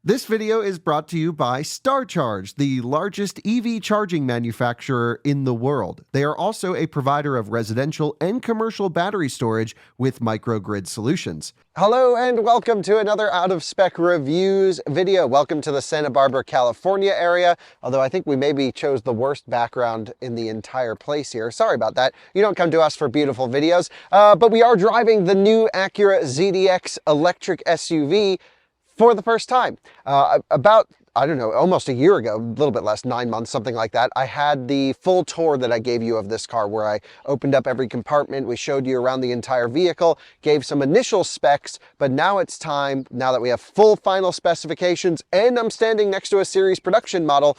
This video is brought to you by StarCharge, the largest EV charging manufacturer in the world. They are also a provider of residential and commercial battery storage with microgrid solutions. Hello and welcome to another Out of Spec Reviews video. Welcome to the Santa Barbara, California area, although I think we maybe chose the worst background in the entire place here. Sorry about that. You don't come to us for beautiful videos, but we are driving the new Acura ZDX electric SUV for the first time. About, I don't know, almost a year ago, a little bit less, 9 months, something like that, I had the full tour that I gave you of this car where I opened up every compartment, we showed you around the entire vehicle, gave some initial specs, but now it's time, now that we have full final specifications and I'm standing next to a series production model,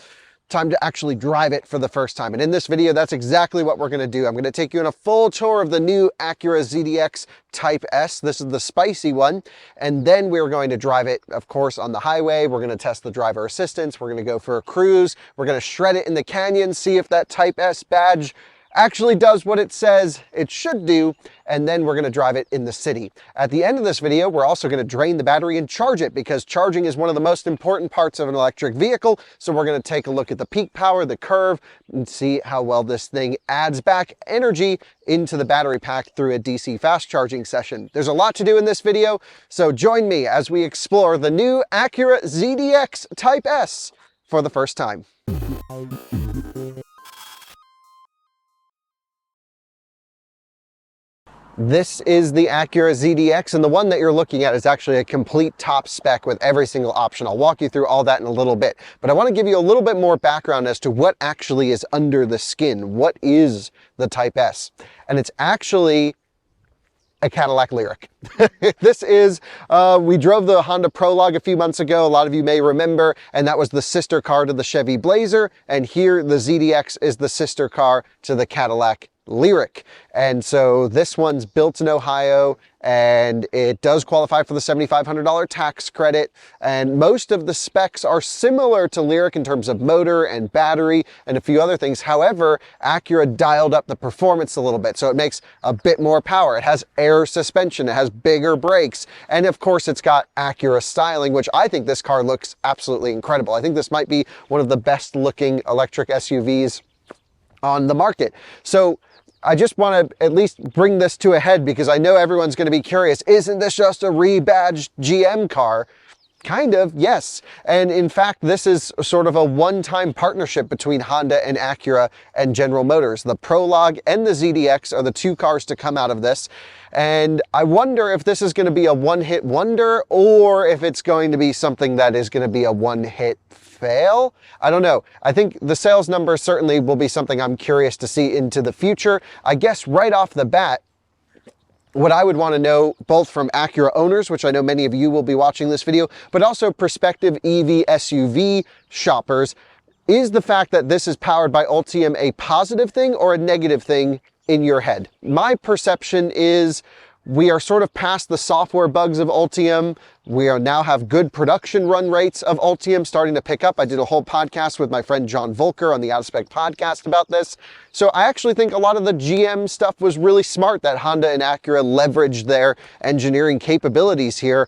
time to actually drive it for the first time. And in this video, that's exactly what we're going to do. I'm going to take you on a full tour of the new Acura ZDX Type S. This is the spicy one. And then we're going to drive it, of course, on the highway. We're going to test the driver assistance. We're going to go for a cruise. We're going to shred it in the canyon, see if that Type S badge actually does what it says it should do, and then we're going to drive it in the city. At the end of this video, we're also going to drain the battery and charge it, because charging is one of the most important parts of an electric vehicle. So we're going to take a look at the peak power, the curve, and see how well this thing adds back energy into the battery pack through a DC fast charging session. There's a lot to do in this video, so join me as we explore the new Acura ZDX Type S for the first time. This is the Acura ZDX, and the one that you're looking at is actually a complete top spec with every single option. I'll walk you through all that in a little bit, but I want to give you a little bit more background as to what actually is under the skin. What is the Type S? And it's actually a Cadillac Lyriq. This is, we drove the Honda Prologue a few months ago, a lot of you may remember, and that was the sister car to the Chevy Blazer, and here the ZDX is the sister car to the Cadillac Lyriq. And so this one's built in Ohio, and it does qualify for the $7,500 tax credit, and most of the specs are similar to Lyriq in terms of motor and battery and a few other things. However, Acura dialed up the performance a little bit, so it makes a bit more power. It has air suspension, it has bigger brakes, and of course it's got Acura styling, which I think this car looks absolutely incredible. I think this might be one of the best looking electric SUVs on the market. So I just want to at least bring this to a head, because I know everyone's going to be curious. Isn't this just a rebadged GM car? Kind of, yes. And in fact, this is sort of a one-time partnership between Honda and Acura and General Motors. The Prologue and the ZDX are the two cars to come out of this. And I wonder if this is going to be a one-hit wonder, or if it's going to be something that is going to be a one-hit fail. I don't know. I think the sales numbers certainly will be something I'm curious to see into the future. I guess right off the bat, what I would want to know, both from Acura owners, which I know many of you will be watching this video, but also prospective EV SUV shoppers, is the fact that this is powered by Ultium a positive thing or a negative thing in your head? My perception is we are sort of past the software bugs of Ultium. We are now have good production run rates of Ultium starting to pick up. I did a whole podcast with my friend John Volker on the Out of Spec podcast about this. So I actually think a lot of the GM stuff was really smart that Honda and Acura leveraged their engineering capabilities here.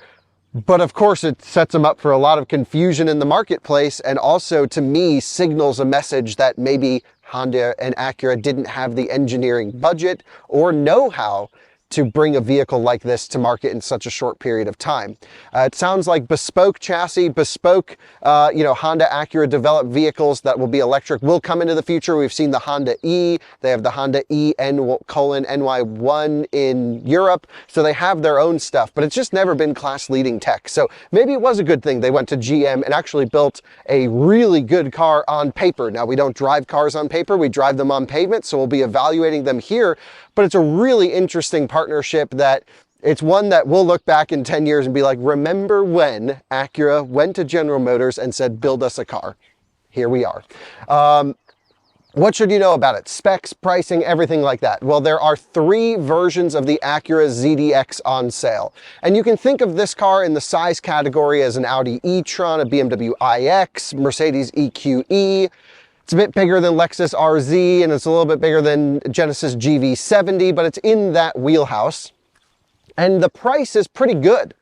But of course, it sets them up for a lot of confusion in the marketplace, and also to me signals a message that maybe Honda and Acura didn't have the engineering budget or know-how to bring a vehicle like this to market in such a short period of time. It sounds like bespoke chassis, bespoke, Honda Acura developed vehicles that will be electric will come into the future. We've seen the Honda E, they have the Honda EN:NY1 in Europe, so they have their own stuff, but it's just never been class leading tech. So maybe it was a good thing they went to GM and actually built a really good car on paper. Now, we don't drive cars on paper, we drive them on pavement, so we'll be evaluating them here, but it's a really interesting partnership that it's one that we'll look back in 10 years and be like, remember when Acura went to General Motors and said, build us a car? Here we are. What should you know about it? Specs, pricing, everything like that. Well, there are 3 versions of the Acura ZDX on sale. And you can think of this car in the size category as an Audi e-tron, a BMW iX, Mercedes EQE. It's a bit bigger than Lexus RZ, and it's a little bit bigger than Genesis GV70, but it's in that wheelhouse. And the price is pretty good.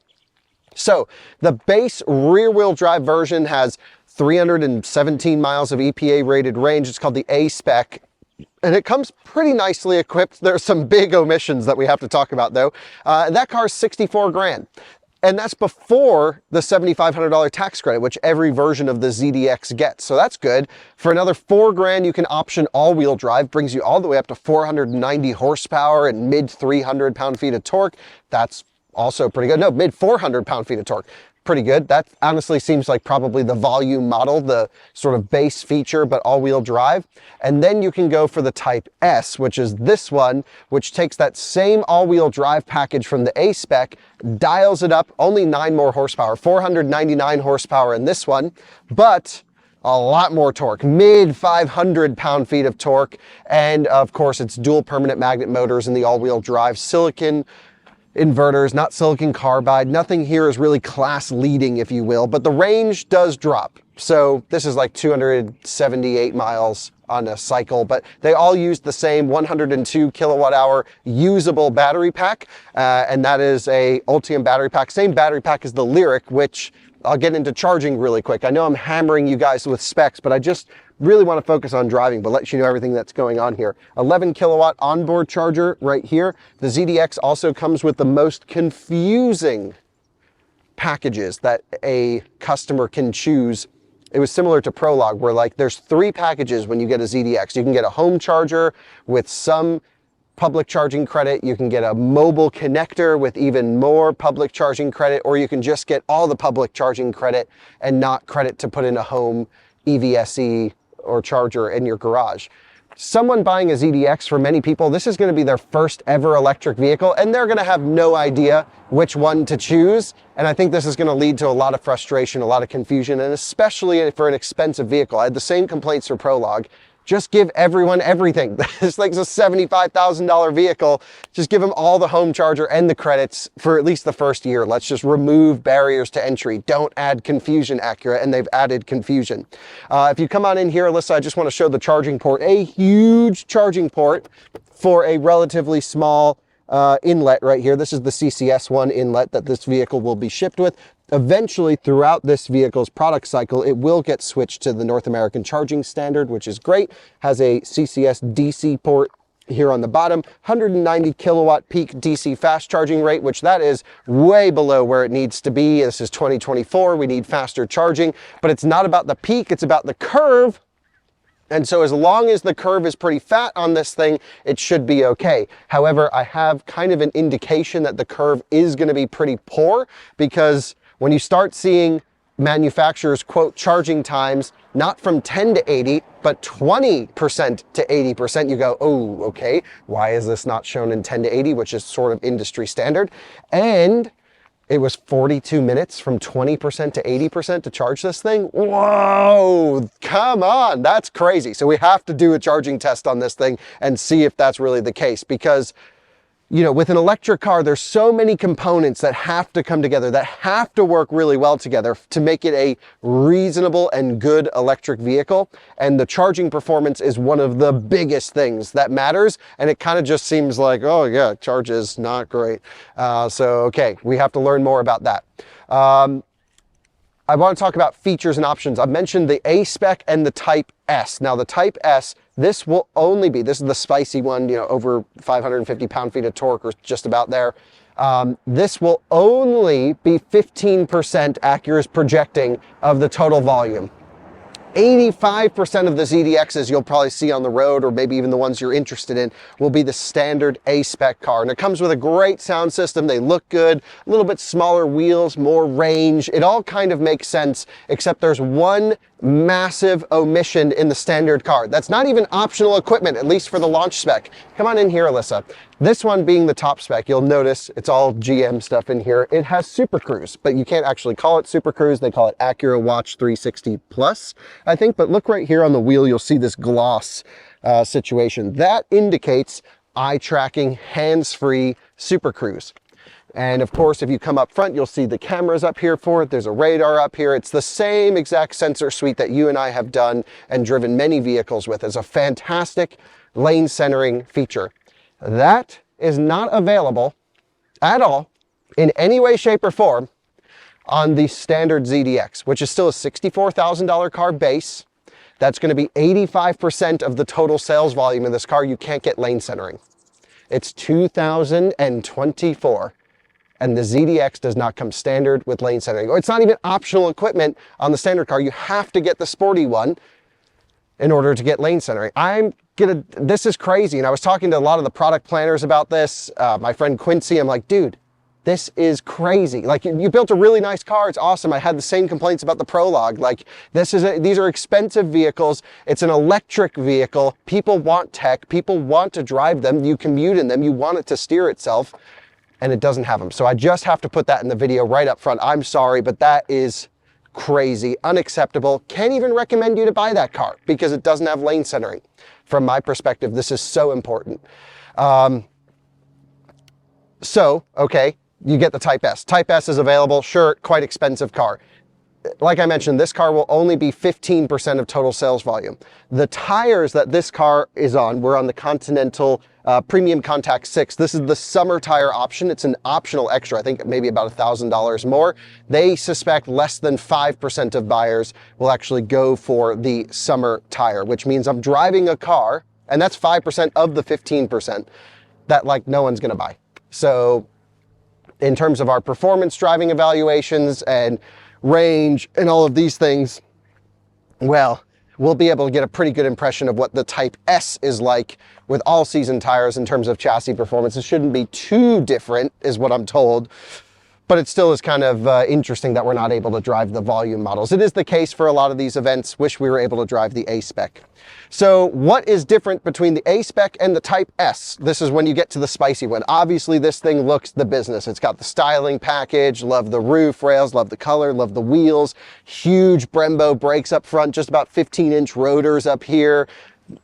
So the base rear-wheel drive version has 317 miles of EPA rated range. It's called the A spec, and it comes pretty nicely equipped. There's some big omissions that we have to talk about though. That car is 64 grand. And that's before the $7,500 tax credit, which every version of the ZDX gets. So that's good. For another 4 grand, you can option all-wheel drive, brings you all the way up to 490 horsepower and mid 300 pound-feet of torque. That's also pretty good. No, mid 400 pound-feet of torque. Pretty good. That honestly seems like probably the volume model, the sort of base feature, but all-wheel drive. And then you can go for the Type S, which is this one, which takes that same all-wheel drive package from the A spec, dials it up, only 9 more horsepower, 499 horsepower in this one, but a lot more torque, mid 500 pound-feet of torque. And of course, it's dual permanent magnet motors in the all-wheel drive, silicon inverters, not silicon carbide. Nothing here is really class leading, if you will, but the range does drop. So this is like 278 miles on a cycle, but they all use the same 102 kilowatt hour usable battery pack. And that is a Ultium battery pack, same battery pack as the Lyriq, which I'll get into charging really quick. I know I'm hammering you guys with specs, but I just really want to focus on driving, but let you know everything that's going on here. 11 kilowatt onboard charger right here. The ZDX also comes with the most confusing packages that a customer can choose. It was similar to Prologue, where like there's 3 packages when you get a ZDX. You can get a home charger with some public charging credit, you can get a mobile connector with even more public charging credit, or you can just get all the public charging credit and not credit to put in a home EVSE or charger in your garage. Someone buying a ZDX, for many people, this is going to be their first ever electric vehicle, and they're going to have no idea which one to choose. And I think this is going to lead to a lot of frustration, a lot of confusion, and especially for an expensive vehicle. I had the same complaints for Prologue. Just give everyone everything. This thing's a $75,000 vehicle. Just give them all the home charger and the credits for at least the first year. Let's just remove barriers to entry. Don't add confusion, Acura, and they've added confusion. If you come on in here, Alyssa, I just want to show the charging port. A huge charging port for a relatively small inlet right here. This is the CCS1 inlet that this vehicle will be shipped with. Eventually, throughout this vehicle's product cycle, it will get switched to the North American charging standard, which is great. Has a CCS DC port here on the bottom, 190 kilowatt peak DC fast charging rate, which that is way below where it needs to be. This is 2024, we need faster charging, but it's not about the peak, it's about the curve. And so as long as the curve is pretty fat on this thing, it should be okay. However, I have kind of an indication that the curve is going to be pretty poor, because when you start seeing manufacturers quote charging times, not from 10 to 80, but 20% to 80%, you go, oh, okay, why is this not shown in 10 to 80, which is sort of industry standard? And it was 42 minutes from 20% to 80% to charge this thing. Whoa, come on, that's crazy. So we have to do a charging test on this thing and see if that's really the case, because you know, with an electric car, there's so many components that have to come together, that have to work really well together to make it a reasonable and good electric vehicle. And the charging performance is one of the biggest things that matters. And it kind of just seems like, oh yeah, charge is not great. So, okay, we have to learn more about that. I want to talk about features and options. I mentioned the A spec and the Type S. Now the Type S, this will only be, this is the spicy one, you know, over 550 pound-feet of torque or just about there. This will only be 15% Acura's projecting of the total volume. 85% of the ZDXs you'll probably see on the road, or maybe even the ones you're interested in, will be the standard A-spec car. And it comes with a great sound system. They look good, a little bit smaller wheels, more range. It all kind of makes sense, except there's one massive omission in the standard car. That's not even optional equipment, at least for the launch spec. Come on in here, Alyssa. This one being the top spec, you'll notice it's all GM stuff in here. It has Super Cruise, but you can't actually call it Super Cruise. They call it Acura Watch 360 Plus, I think. But look right here on the wheel, you'll see this gloss situation. That indicates eye tracking, hands-free Super Cruise. And of course, if you come up front, you'll see the cameras up here for it. There's a radar up here. It's the same exact sensor suite that you and I have done and driven many vehicles with. It's a fantastic lane centering feature. That is not available at all in any way, shape, or form on the standard ZDX, which is still a $64,000 car base. That's going to be 85% of the total sales volume in this car. You can't get lane centering. It's 2024. And the ZDX does not come standard with lane centering. It's not even optional equipment on the standard car. You have to get the sporty one in order to get lane centering. This is crazy. And I was talking to a lot of the product planners about this. My friend Quincy, I'm like, dude, this is crazy. Like, you built a really nice car. It's awesome. I had the same complaints about the Prologue. Like, these are expensive vehicles. It's an electric vehicle. People want tech. People want to drive them. You commute in them. You want it to steer itself. And it doesn't have them. So I just have to put that in the video right up front. I'm sorry, but that is crazy, unacceptable. Can't even recommend you to buy that car because it doesn't have lane centering. From my perspective, this is so important. Okay, you get the Type S. Type S is available, sure, quite expensive car. Like I mentioned, this car will only be 15% of total sales volume. The tires that this car is on, we're on the Continental Premium Contact 6. This is the summer tire option. It's an optional extra, I think maybe about $1,000 more. They suspect less than 5% of buyers will actually go for the summer tire, which means I'm driving a car, and that's 5% of the 15% that like no one's gonna buy. So in terms of our performance driving evaluations and range and all of these things, well, we'll be able to get a pretty good impression of what the Type S is like with all season tires in terms of chassis performance. It shouldn't be too different is what I'm told, but it still is kind of interesting that we're not able to drive the volume models. It is the case for a lot of these events. Wish we were able to drive the A-Spec. So what is different between the A-Spec and the Type S? This is when you get to the spicy one. Obviously, this thing looks the business. It's got the styling package, love the roof rails, love the color, love the wheels, huge Brembo brakes up front, just about 15-inch rotors up here.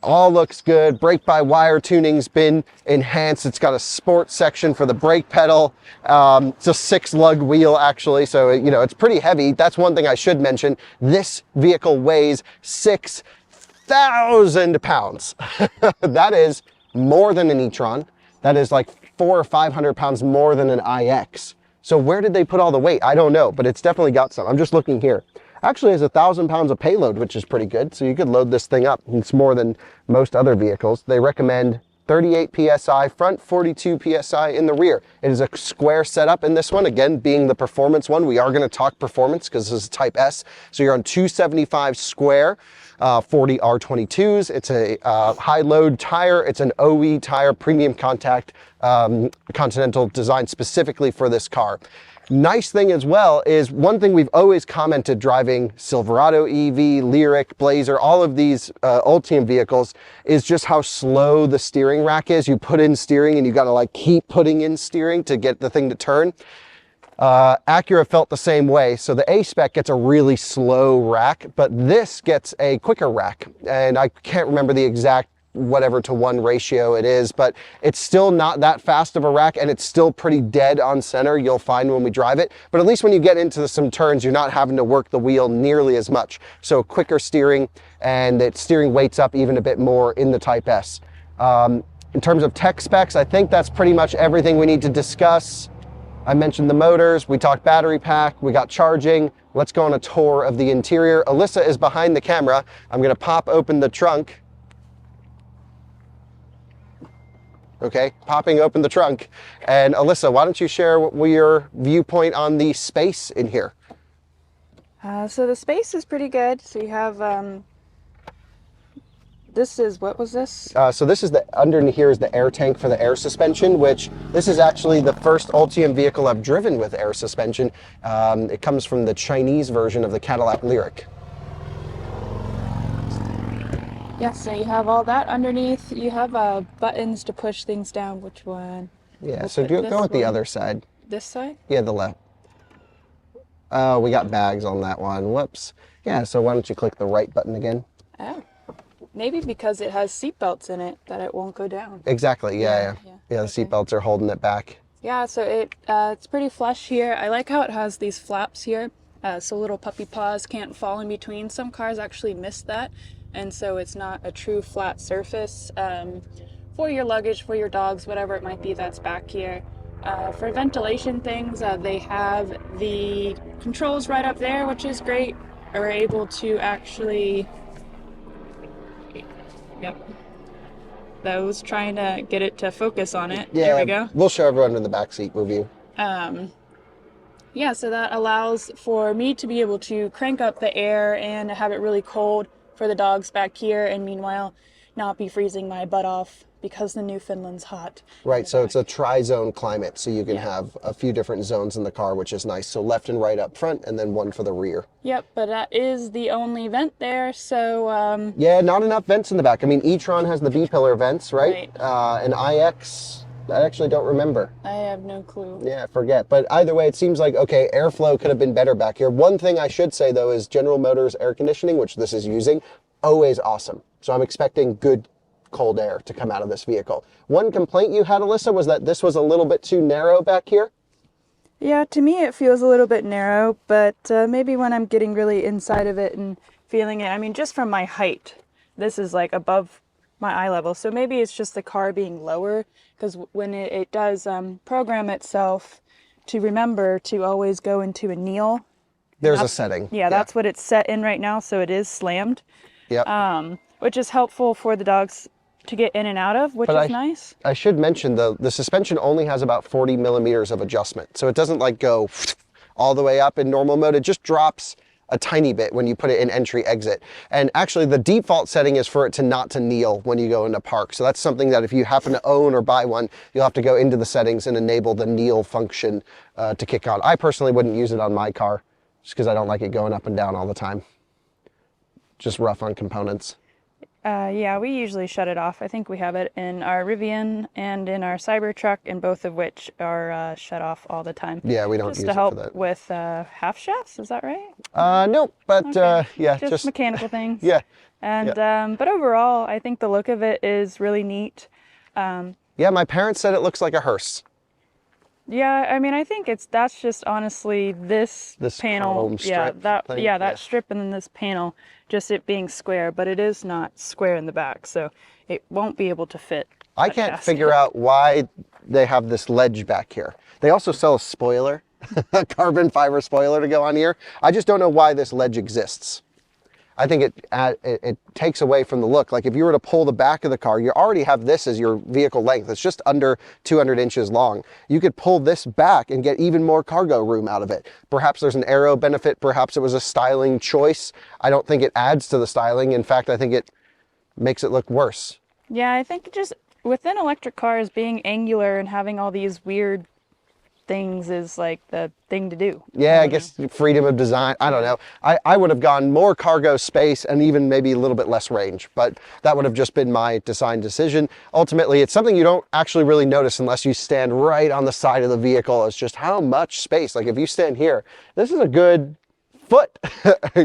All looks good. Brake-by-wire tuning's been enhanced. It's got a sports section for the brake pedal. It's a 6-lug wheel, actually, so you know it's pretty heavy. That's one thing I should mention. This vehicle weighs 6,000 pounds. That is more than an e-tron. That is like 400 or 500 pounds more than an iX. So where did they put all the weight? I don't know, but it's definitely got some. I'm just looking here. Actually has 1,000 pounds of payload, which is pretty good. So you could load this thing up. It's more than most other vehicles. They recommend 38 PSI front, 42 PSI in the rear. It is a square setup in this one. Again, being the performance one, we are going to talk performance because this is Type S. So you're on 275 square, 40 R22s. It's a high load tire. It's an OE tire, premium contact, Continental designed specifically for this car. Nice thing as well is one thing we've always commented driving Silverado EV, Lyriq, Blazer, all of these Ultium vehicles is just how slow the steering rack is. You put in steering and you got to like keep putting in steering to get the thing to turn. Acura felt the same way. So the A-Spec gets a really slow rack, but this gets a quicker rack. And I can't remember the exact whatever to 1 ratio it is, but it's still not that fast of a rack and it's still pretty dead on center, you'll find when we drive it. But at least when you get into some turns, you're not having to work the wheel nearly as much. So quicker steering, and its steering weights up even a bit more in the Type S. In terms of tech specs, I think that's pretty much everything we need to discuss. I mentioned the motors, we talked battery pack, we got charging. Let's go on a tour of the interior. Alyssa is behind the camera. I'm gonna pop open the trunk. Okay, popping open the trunk. And Alyssa, why don't you share your viewpoint on the space in here? So the space is pretty good. So you have, this is, what was this? So this is underneath here is the air tank for the air suspension, which this is actually the first Ultium vehicle I've driven with air suspension. It comes from the Chinese version of the Cadillac Lyriq. Yeah, so you have all that underneath. You have buttons to push things down. Which one? Yeah, so go with the other side. This side? Yeah, the left. Oh, we got bags on that one. Whoops. Yeah, so why don't you click the right button again? Oh, maybe because it has seat belts in it that it won't go down. Exactly, yeah. The Okay. seat belts are holding it back. Yeah, so it's pretty flush here. I like how it has these flaps here, so little puppy paws can't fall in between. Some cars actually miss that. And so it's not a true flat surface for your luggage, for your dogs, whatever it might be that's back here. For ventilation things, they have the controls right up there, which is great. We're able to actually, yep, those trying to get it to focus on it. Yeah, There we go. we'll show everyone in the backseat review. Yeah, so that allows for me to be able to crank up the air and have it really cold for the dogs back here, and meanwhile not be freezing my butt off because the Newfoundland's hot. Right, so it's a tri-zone climate, so you can have a few different zones in the car, which is nice. So left and right up front, and then one for the rear. Yep, but that is the only vent there, so... Yeah, not enough vents in the back. I mean, e-tron has the B-pillar vents, right? And iX, I actually don't remember. I have no clue. Yeah, forget. But either way, it seems like, okay, airflow could have been better back here. One thing I should say, though, is General Motors air conditioning, which this is using, always awesome. So I'm expecting good cold air to come out of this vehicle. One complaint you had, Alyssa, was that this was a little bit too narrow back here. Yeah, to me it feels a little bit narrow, but maybe when I'm getting really inside of it and feeling it, I mean, just from my height, this is like above my eye level. So maybe it's just the car being lower, because when it does program itself to remember to always go into a kneel. There's a setting. Yeah, that's what it's set in right now, so it is slammed. Yep. Which is helpful for the dogs to get in and out of, which is nice. I should mention, the suspension only has about 40 millimeters of adjustment. So it doesn't like go all the way up in normal mode. It just drops a tiny bit when you put it in entry exit. And actually the default setting is for it to not to kneel when you go into park. So that's something that if you happen to own or buy one, you'll have to go into the settings and enable the kneel function to kick on. I personally wouldn't use it on my car just because I don't like it going up and down all the time. Just rough on components. Yeah, we usually shut it off. I think we have it in our Rivian and in our Cybertruck, and both of which are shut off all the time. Yeah, we don't use it for that. Just to help with half shafts, is that right? No, but Okay. yeah, just mechanical things. Yeah. And but overall, I think the look of it is really neat. Yeah, my parents said it looks like a hearse. Yeah, I mean, I think that's just honestly this panel. chrome strip thing, that strip, and then this panel, just it being square, but it is not square in the back, so it won't be able to fit. I can't figure out why they have this ledge back here. They also sell a spoiler, a carbon fiber spoiler to go on here. I just don't know why this ledge exists. I think it takes away from the look. Like if you were to pull the back of the car, you already have this as your vehicle length. It's just under 200 inches long. You could pull this back and get even more cargo room out of it. Perhaps there's an aero benefit. Perhaps it was a styling choice. I don't think it adds to the styling. In fact, I think it makes it look worse. Yeah, I think just within electric cars, being angular and having all these weird things is like the thing to do. Yeah, I guess freedom of design. I don't know. I would have gone more cargo space and even maybe a little bit less range, but that would have just been my design decision. Ultimately, it's something you don't actually really notice unless you stand right on the side of the vehicle. It's just how much space. Like if you stand here, this is a good foot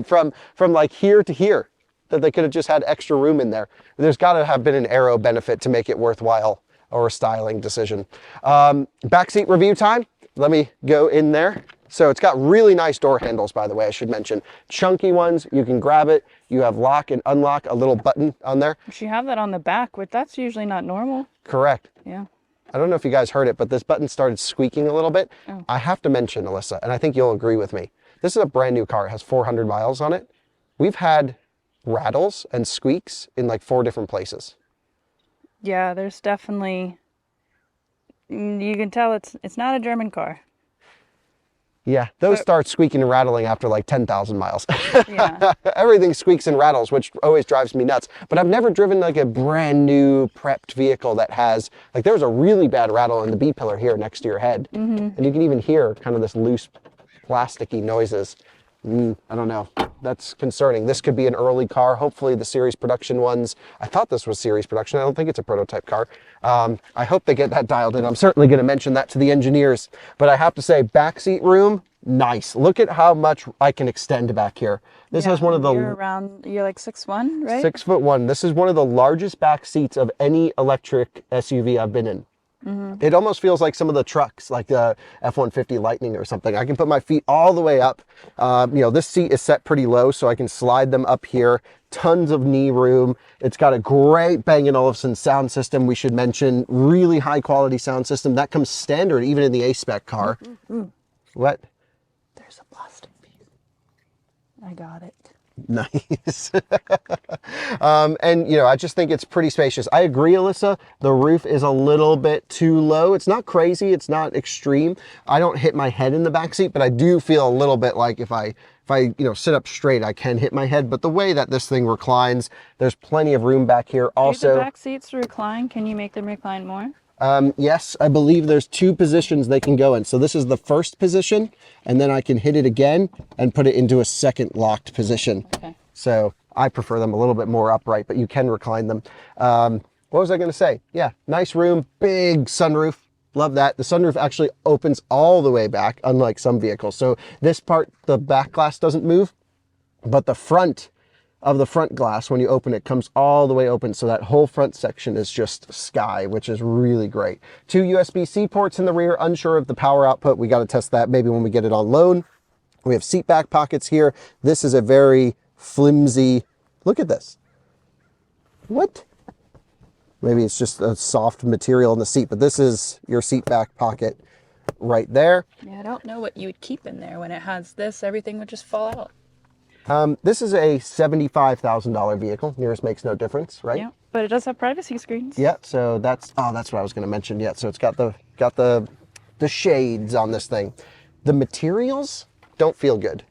from like here to here, that they could have just had extra room in there. There's got to have been an aero benefit to make it worthwhile, or a styling decision. Backseat review time. Let me go in there. So it's got really nice door handles, by the way, I should mention. Chunky ones, you can grab it. You have lock and unlock, a little button on there. You have that on the back, but that's usually not normal. Correct. Yeah. I don't know if you guys heard it, but this button started squeaking a little bit. Oh. I have to mention, Alyssa, and I think you'll agree with me. This is a brand new car. It has 400 miles on it. We've had rattles and squeaks in like 4 different places. Yeah, there's definitely, you can tell it's not a German car. Yeah, those start squeaking and rattling after like 10,000 miles. Yeah. Everything squeaks and rattles, which always drives me nuts. But I've never driven like a brand new prepped vehicle that has, like there was a really bad rattle in the B-pillar here next to your head. And you can even hear kind of this loose plasticky noises. I don't know. That's concerning. This could be an early car. Hopefully the series production ones. I thought this was series production. I don't think it's a prototype car. I hope they get that dialed in. I'm certainly going to mention that to the engineers. But I have to say, backseat room, nice. Look at how much I can extend back here. This has one of the... You're like 6'1", right? 6'1". This is one of the largest back seats of any electric SUV I've been in. It almost feels like some of the trucks, like the F-150 Lightning or something. I can put my feet all the way up. You know, this seat is set pretty low, so I can slide them up here. Tons of knee room. It's got a great Bang & Olufsen sound system. We should mention really high quality sound system. That comes standard even in the A-Spec car. What? There's a plastic piece. I got it. Nice. And you know, I just think it's pretty spacious. I agree, Alyssa. The roof is a little bit too low. It's not crazy. It's not extreme. I don't hit my head in the back seat, but I do feel a little bit like if I you know, sit up straight, I can hit my head. But the way that this thing reclines, there's plenty of room back here. Also, do the back seats recline? Can you make them recline more? Yes, I believe there's 2 positions they can go in. So this is the first position, and then I can hit it again and put it into a second locked position. Okay. So I prefer them a little bit more upright, but you can recline them. What was I going to say? Yeah, nice room, big sunroof. Love that. The sunroof actually opens all the way back, unlike some vehicles. So this part, the back glass doesn't move, but the front of the front glass, when you open it, comes all the way open. So that whole front section is just sky, which is really great. 2 USB-C ports in the rear, unsure of the power output. We got to test that maybe when we get it on loan. We have seat back pockets here. This is a very flimsy, look at this. What? Maybe it's just a soft material in the seat, but this is your seat back pocket right there. Yeah, I don't know what you would keep in there. When it has this, everything would just fall out. This is a $75,000 vehicle. Nearest makes no difference, right? Yeah, but it does have privacy screens. Yeah, so that's what I was going to mention. Yeah, so it's got the shades on this thing. The materials don't feel good.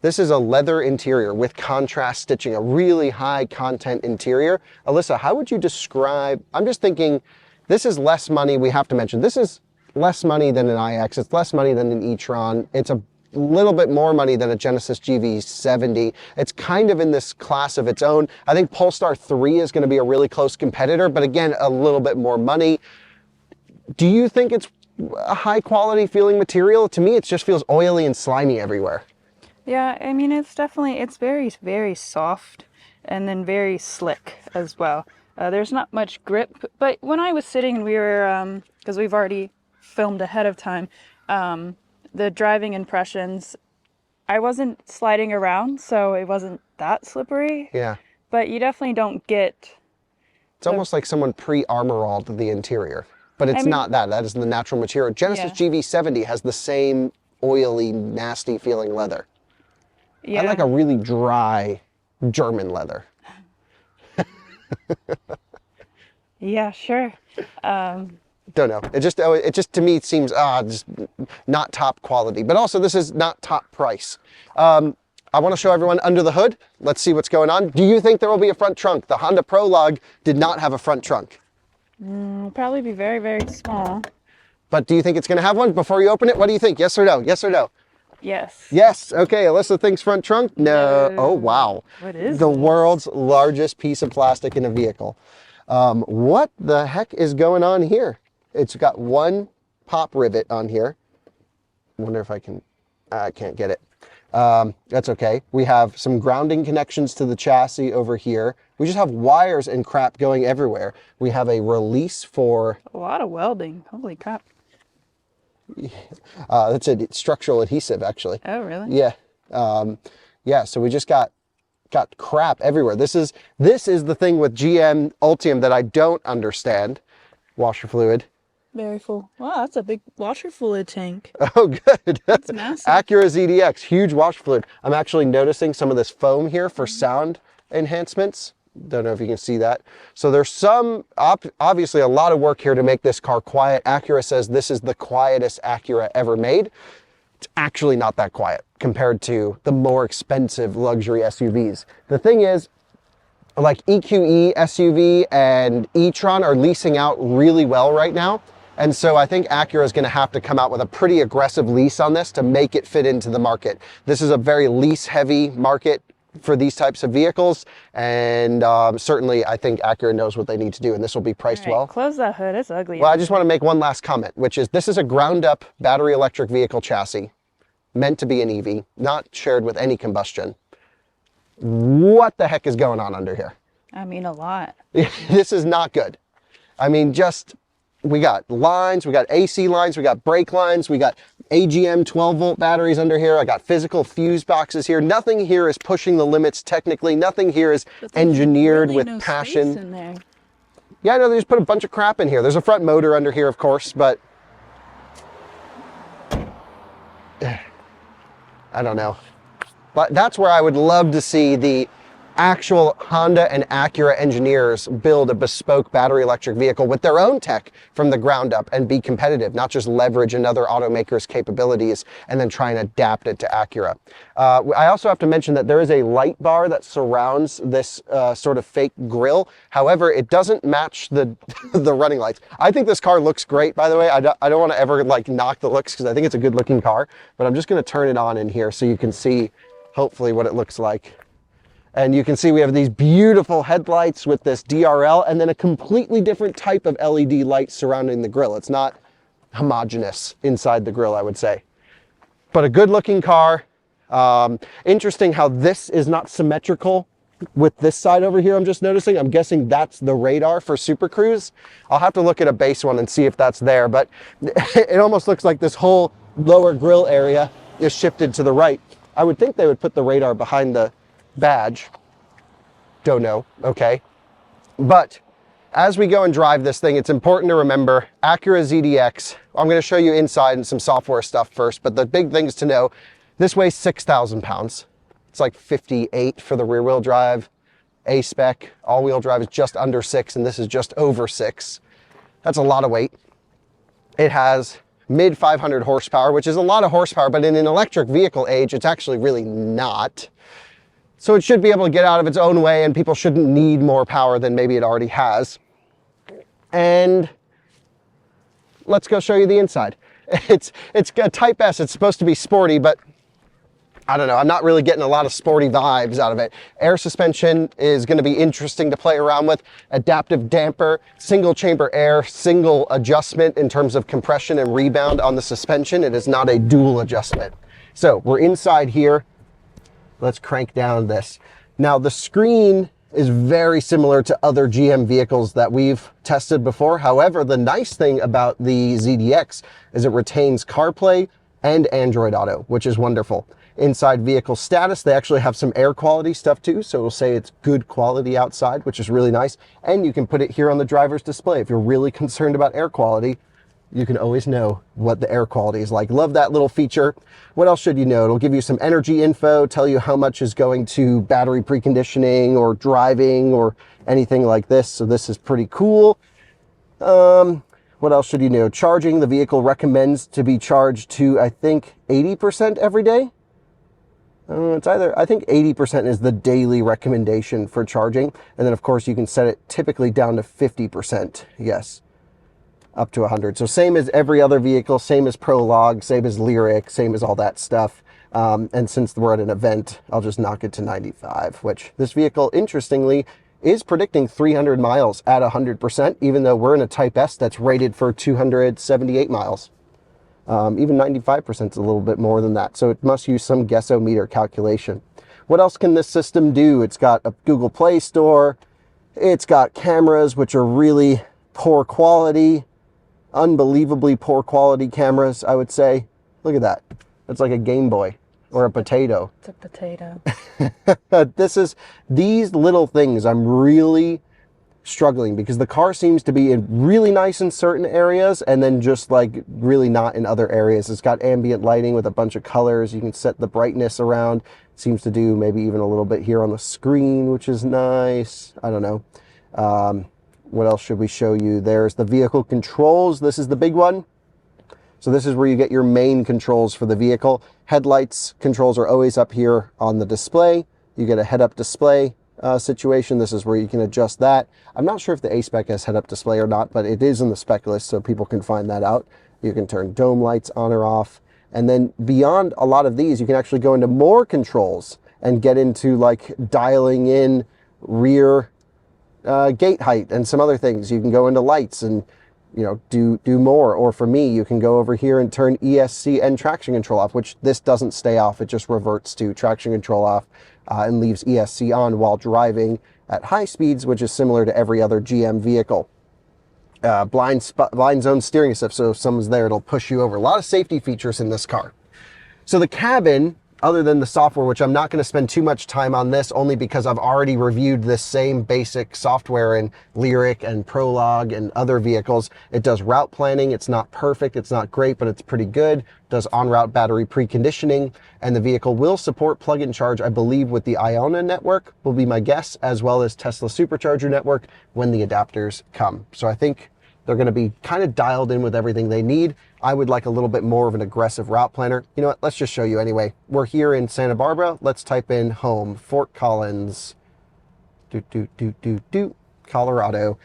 This is a leather interior with contrast stitching, a really high content interior. Alyssa, how would you describe, I'm just thinking, this is less money, we have to mention. This is less money than an iX, it's less money than an e-tron, it's a little bit more money than a Genesis GV70. It's kind of in this class of its own. I think Polestar 3 is going to be a really close competitor, but again, a little bit more money. Do you think it's a high quality feeling material? To me, it just feels oily and slimy everywhere. Yeah, I mean, it's definitely, it's very, very soft and then very slick as well. There's not much grip, but when I was sitting and we were, because we've already filmed ahead of time, the driving impressions, I wasn't sliding around, so it wasn't that slippery. Yeah. But you definitely don't get... It's almost like someone pre-armoralled the interior, but it's not that. That is the natural material. Genesis GV70 has the same oily, nasty feeling leather. Yeah. I like a really dry German leather. Yeah, sure. Don't know. It just to me it seems just not top quality, but also this is not top price. I want to show everyone under the hood. Let's see what's going on. Do you think there will be a front trunk? The Honda Prologue did not have a front trunk. It'll probably be very, very small. But do you think it's going to have one before you open it? What do you think? Yes or no? Yes or no? Yes. Yes. Okay. Alyssa thinks front trunk. No. No. Oh, wow. What is the this? world's largest piece of plastic in a vehicle? What the heck is going on here? It's got one pop rivet on here. Wonder if I can't get it. That's okay. We have some grounding connections to the chassis over here. We just have wires and crap going everywhere. We have a release for... A lot of welding. Holy crap. that's a structural adhesive, actually. Oh, really? Yeah. Yeah, so we just got crap everywhere. This is the thing with GM Ultium that I don't understand. Washer fluid. Very full. Wow, that's a big washer fluid tank. Oh, good. That's massive. Acura ZDX, huge washer fluid. I'm actually noticing some of this foam here for sound enhancements. Don't know if you can see that. So there's some, obviously a lot of work here to make this car quiet. Acura says this is the quietest Acura ever made. It's actually not that quiet compared to the more expensive luxury SUVs. The thing is, like EQE SUV and e-tron are leasing out really well right now. And so I think Acura is going to have to come out with a pretty aggressive lease on this to make it fit into the market. This is a very lease heavy market for these types of vehicles. And certainly I think Acura knows what they need to do, and this will be priced well. Close that hood, it's ugly. Well, I just want to make one last comment, which is this is a ground up battery electric vehicle chassis meant to be an EV, not shared with any combustion. What the heck is going on under here? I mean, a lot. This is not good. I mean, just we got lines, we got AC lines, we got brake lines, we got AGM 12-volt batteries under here. I got physical fuse boxes here. Nothing here is pushing the limits technically. Nothing here is engineered really with no passion. space in there. Yeah, no, they just put a bunch of crap in here. There's a front motor under here, of course, but I don't know. But that's where I would love to see the actual Honda and Acura engineers build a bespoke battery electric vehicle with their own tech from the ground up and be competitive, not just leverage another automaker's capabilities and then try and adapt it to Acura. I also have to mention that there is a light bar that surrounds this sort of fake grille. However, it doesn't match the the running lights. I think this car looks great, by the way. I don't want to ever like knock the looks because I think it's a good looking car, but I'm just going to turn it on in here so you can see hopefully what it looks like. And you can see we have these beautiful headlights with this DRL and then a completely different type of LED light surrounding the grille. It's not homogeneous inside the grille, I would say. But a good looking car. Interesting how this is not symmetrical with this side over here, I'm just noticing. I'm guessing that's the radar for Super Cruise. I'll have to look at a base one and see if that's there, but it almost looks like this whole lower grille area is shifted to the right. I would think they would put the radar behind the badge. Don't know. Okay. But as we go and drive this thing, it's important to remember Acura ZDX. I'm going to show you inside and some software stuff first, but the big things to know, this weighs 6,000 pounds. It's like 58 for the rear wheel drive. A-spec, all wheel drive is just under 6, and this is just over 6. That's a lot of weight. It has mid 500 horsepower, which is a lot of horsepower, but in an electric vehicle age, it's actually really not. So it should be able to get out of its own way, and people shouldn't need more power than maybe it already has. And let's go show you the inside. It's a Type S. It's supposed to be sporty, but I don't know. I'm not really getting a lot of sporty vibes out of it. Air suspension is going to be interesting to play around with. Adaptive damper, single chamber air, single adjustment in terms of compression and rebound on the suspension. It is not a dual adjustment. So we're inside here. Let's crank down this. Now the screen is very similar to other GM vehicles that we've tested before. However, the nice thing about the ZDX is it retains CarPlay and Android Auto, which is wonderful. Inside vehicle status, they actually have some air quality stuff too. So it'll say it's good quality outside, which is really nice. And you can put it here on the driver's display. If you're really concerned about air quality, you can always know what the air quality is like. Love that little feature. What else should you know? It'll give you some energy info, tell you how much is going to battery preconditioning or driving or anything like this. So this is pretty cool. What else should you know? Charging, the vehicle recommends to be charged to, I think, 80% every day. It's either, I think 80% is the daily recommendation for charging. And then of course you can set it typically down to 50%. Yes. Up to 100. So same as every other vehicle, same as Prologue, same as Lyriq, same as all that stuff. And since we're at an event, I'll just knock it to 95, which this vehicle, interestingly, is predicting 300 miles at 100%, even though we're in a Type S that's rated for 278 miles. Even 95% is a little bit more than that. So it must use some guessometer calculation. What else can this system do? It's got a Google Play Store. It's got cameras, which are really poor quality. Unbelievably poor quality cameras, I would say. Look at that. It's like a Game Boy or a potato. It's a potato. These little things I'm really struggling because the car seems to be really nice in certain areas and then just like really not in other areas. It's got ambient lighting with a bunch of colors. You can set the brightness around. It seems to do maybe even a little bit here on the screen, which is nice. I don't know. What else should we show you? There's the vehicle controls. This is the big one. So this is where you get your main controls for the vehicle. Headlights controls are always up here on the display. You get a head-up display situation. This is where you can adjust that. I'm not sure if the A-spec has head-up display or not, but it is in the spec list, so people can find that out. You can turn dome lights on or off. And then beyond a lot of these, you can actually go into more controls and get into like dialing in rear gate height and some other things. You can go into lights and, you know, do more. Or for me, you can go over here and turn ESC and traction control off, which this doesn't stay off. It just reverts to traction control off and leaves ESC on while driving at high speeds, which is similar to every other GM vehicle. blind zone steering assist, so if someone's there, it'll push you over. A lot of safety features in this car. So the cabin, other than the software, which I'm not going to spend too much time on this, only because I've already reviewed this same basic software in Lyriq and Prologue and other vehicles. It does route planning. It's not perfect. It's not great, but it's pretty good. It does on-route battery preconditioning, and the vehicle will support plug-in charge, I believe, with the Iona network, will be my guess, as well as Tesla Supercharger network when the adapters come. So I think they're going to be kind of dialed in with everything they need. I would like a little bit more of an aggressive route planner. You know what? Let's just show you anyway. We're here in Santa Barbara. Let's type in home, Fort Collins, Colorado.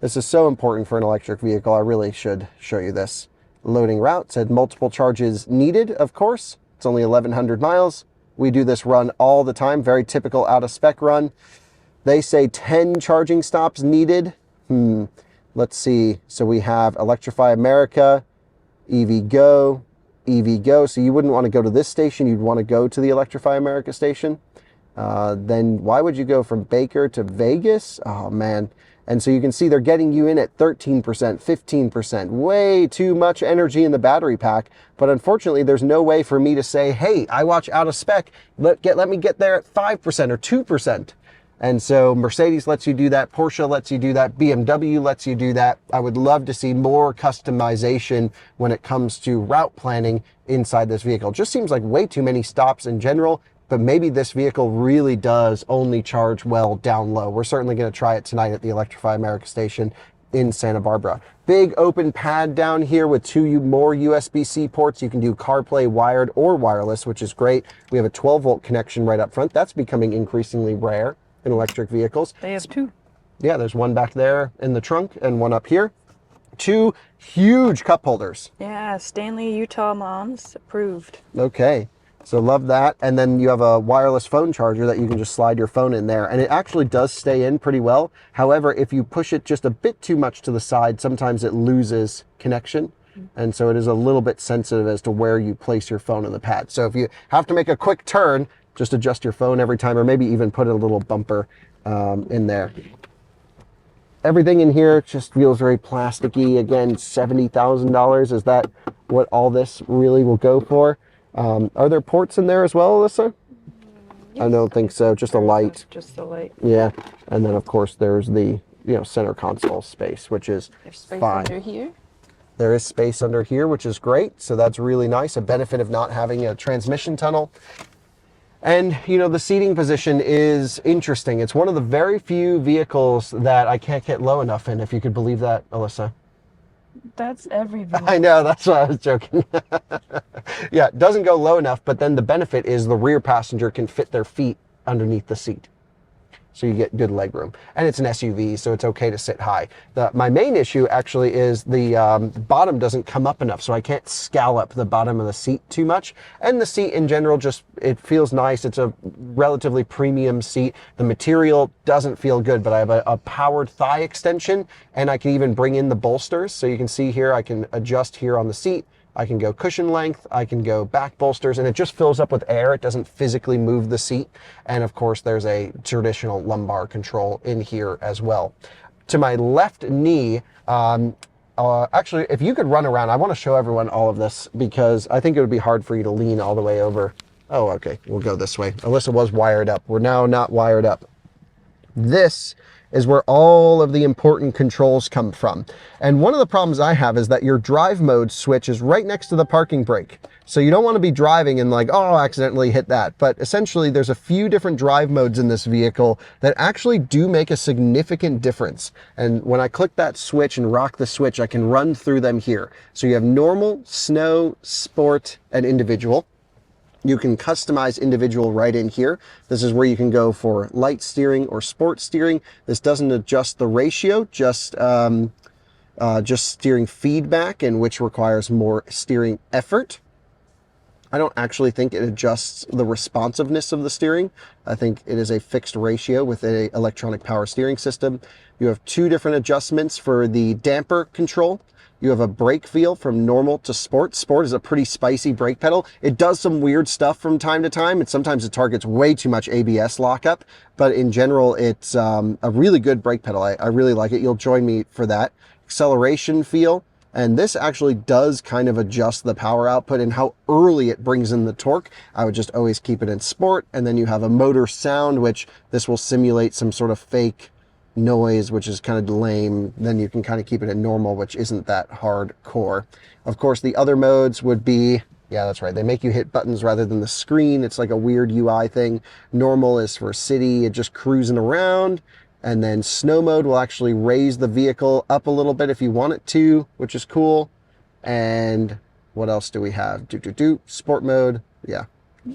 This is so important for an electric vehicle. I really should show you this. Loading route said multiple charges needed, of course. It's only 1,100 miles. We do this run all the time. Very typical out of spec run. They say 10 charging stops needed. Let's see. So we have Electrify America, EV Go. So you wouldn't want to go to this station. You'd want to go to the Electrify America station. Then why would you go from Baker to Vegas? Oh, man. And so you can see they're getting you in at 13%, 15%, way too much energy in the battery pack. But unfortunately, there's no way for me to say, hey, I watch out of spec. Let me get there at 5% or 2%. And so Mercedes lets you do that, Porsche lets you do that, BMW lets you do that. I would love to see more customization when it comes to route planning inside this vehicle. Just seems like way too many stops in general, but maybe this vehicle really does only charge well down low. We're certainly going to try it tonight at the Electrify America station in Santa Barbara. Big open pad down here with more USB-C ports. You can do CarPlay wired or wireless, which is great. We have a 12-volt connection right up front. That's becoming increasingly rare in electric vehicles. They have two. Yeah, there's one back there in the trunk and one up here. Two huge cup holders. Yeah, Stanley, Utah moms approved. Okay, so love that. And then you have a wireless phone charger that you can just slide your phone in there. And it actually does stay in pretty well. However, if you push it just a bit too much to the side, sometimes it loses connection. And so it is a little bit sensitive as to where you place your phone in the pad. So if you have to make a quick turn, just adjust your phone every time, or maybe even put a little bumper in there. Everything in here just feels very plasticky. Again, $70,000. Is that what all this really will go for? Are there ports in there as well, Alyssa? Yes. I don't think so. Just a light. Just the light. Yeah. And then, of course, there's the center console space, which is There's space fine. under here. There is space under here, which is great. So that's really nice. A benefit of not having a transmission tunnel. And, the seating position is interesting. It's one of the very few vehicles that I can't get low enough in, if you could believe that, Alyssa. That's every vehicle. I know, that's why I was joking. Yeah, it doesn't go low enough, but then the benefit is the rear passenger can fit their feet underneath the seat. So you get good leg room. And it's an SUV, so it's okay to sit high. My main issue actually is the bottom doesn't come up enough, so I can't scallop the bottom of the seat too much. And the seat in general, it feels nice. It's a relatively premium seat. The material doesn't feel good, but I have a powered thigh extension, and I can even bring in the bolsters. So you can see here, I can adjust here on the seat. I can go cushion length, I can go back bolsters, and it just fills up with air. It doesn't physically move the seat. And of course, there's a traditional lumbar control in here as well. To my left knee, actually, if you could run around, I want to show everyone all of this because I think it would be hard for you to lean all the way over. Oh, okay, we'll go this way. Alyssa was wired up. We're now not wired up. This is where all of the important controls come from. And one of the problems I have is that your drive mode switch is right next to the parking brake. So you don't want to be driving and I accidentally hit that. But essentially there's a few different drive modes in this vehicle that actually do make a significant difference. And when I click that switch and rock the switch, I can run through them here. So you have normal, snow, sport, and individual. You can customize individual right in here. This is where you can go for light steering or sport steering. This doesn't adjust the ratio, just steering feedback, and which requires more steering effort. I don't actually think it adjusts the responsiveness of the steering. I think it is a fixed ratio with an electronic power steering system. You have two different adjustments for the damper control. You have a brake feel from normal to sport. Sport is a pretty spicy brake pedal. It does some weird stuff from time to time, and sometimes it targets way too much ABS lockup, but in general, it's a really good brake pedal. I really like it. You'll join me for that. acceleration feel. And this actually does kind of adjust the power output and how early it brings in the torque. I would just always keep it in sport. And then you have a motor sound, which this will simulate some sort of fake noise, which is kind of lame. Then you can kind of keep it in normal, which isn't that hardcore. Of course, the other modes would be, yeah, that's right, they make you hit buttons rather than the screen. It's like a weird UI thing. Normal is for city, just cruising around. And then snow mode will actually raise the vehicle up a little bit if you want it to, which is cool. And what else do we have? Sport mode, yeah.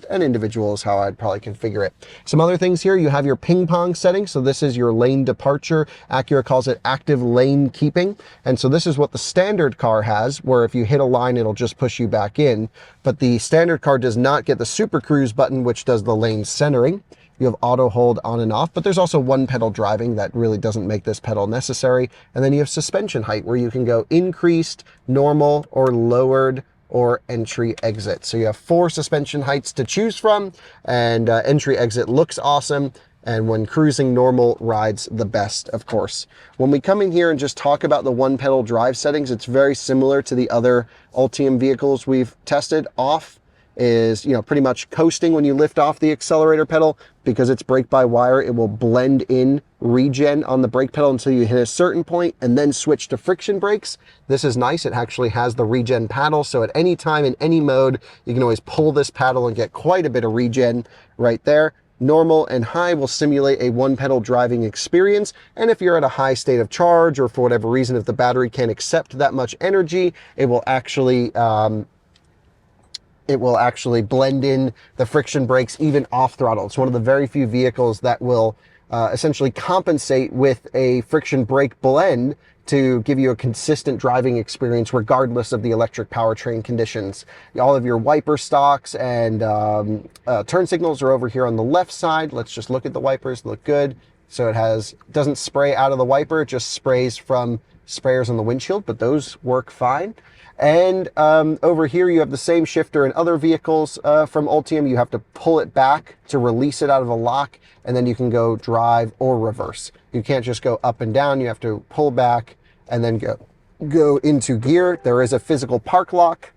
And individual is how I'd probably configure it. Some other things here, you have your ping pong setting. So this is your lane departure. Acura calls it active lane keeping. And so this is what the standard car has, where if you hit a line, it'll just push you back in. But the standard car does not get the Super Cruise button, which does the lane centering. You have auto hold on and off, but there's also one pedal driving that really doesn't make this pedal necessary. And then you have suspension height, where you can go increased, normal, or lowered, or entry exit. So you have 4 suspension heights to choose from, and entry exit looks awesome. And when cruising, normal rides the best, of course. When we come in here and just talk about the one pedal drive settings, it's very similar to the other Ultium vehicles we've tested. Off is, you know, pretty much coasting. When you lift off the accelerator pedal, because it's brake by wire, it will blend in regen on the brake pedal until you hit a certain point and then switch to friction brakes. This is nice. It actually has the regen paddle, so at any time in any mode you can always pull this paddle and get quite a bit of regen right there. Normal and high will simulate a one pedal driving experience, and if you're at a high state of charge, or for whatever reason if the battery can't accept that much energy, it will actually blend in the friction brakes even off throttle. It's one of the very few vehicles that will essentially compensate with a friction brake blend to give you a consistent driving experience regardless of the electric powertrain conditions. All of your wiper stocks and turn signals are over here on the left side. Let's just look at the wipers, look good. So it doesn't spray out of the wiper, it just sprays from sprayers on the windshield, but those work fine. And over here you have the same shifter in other vehicles from Ultium. You have to pull it back to release it out of the lock, and then you can go drive or reverse. You can't just go up and down. You have to pull back and then go into gear. There is a physical park lock,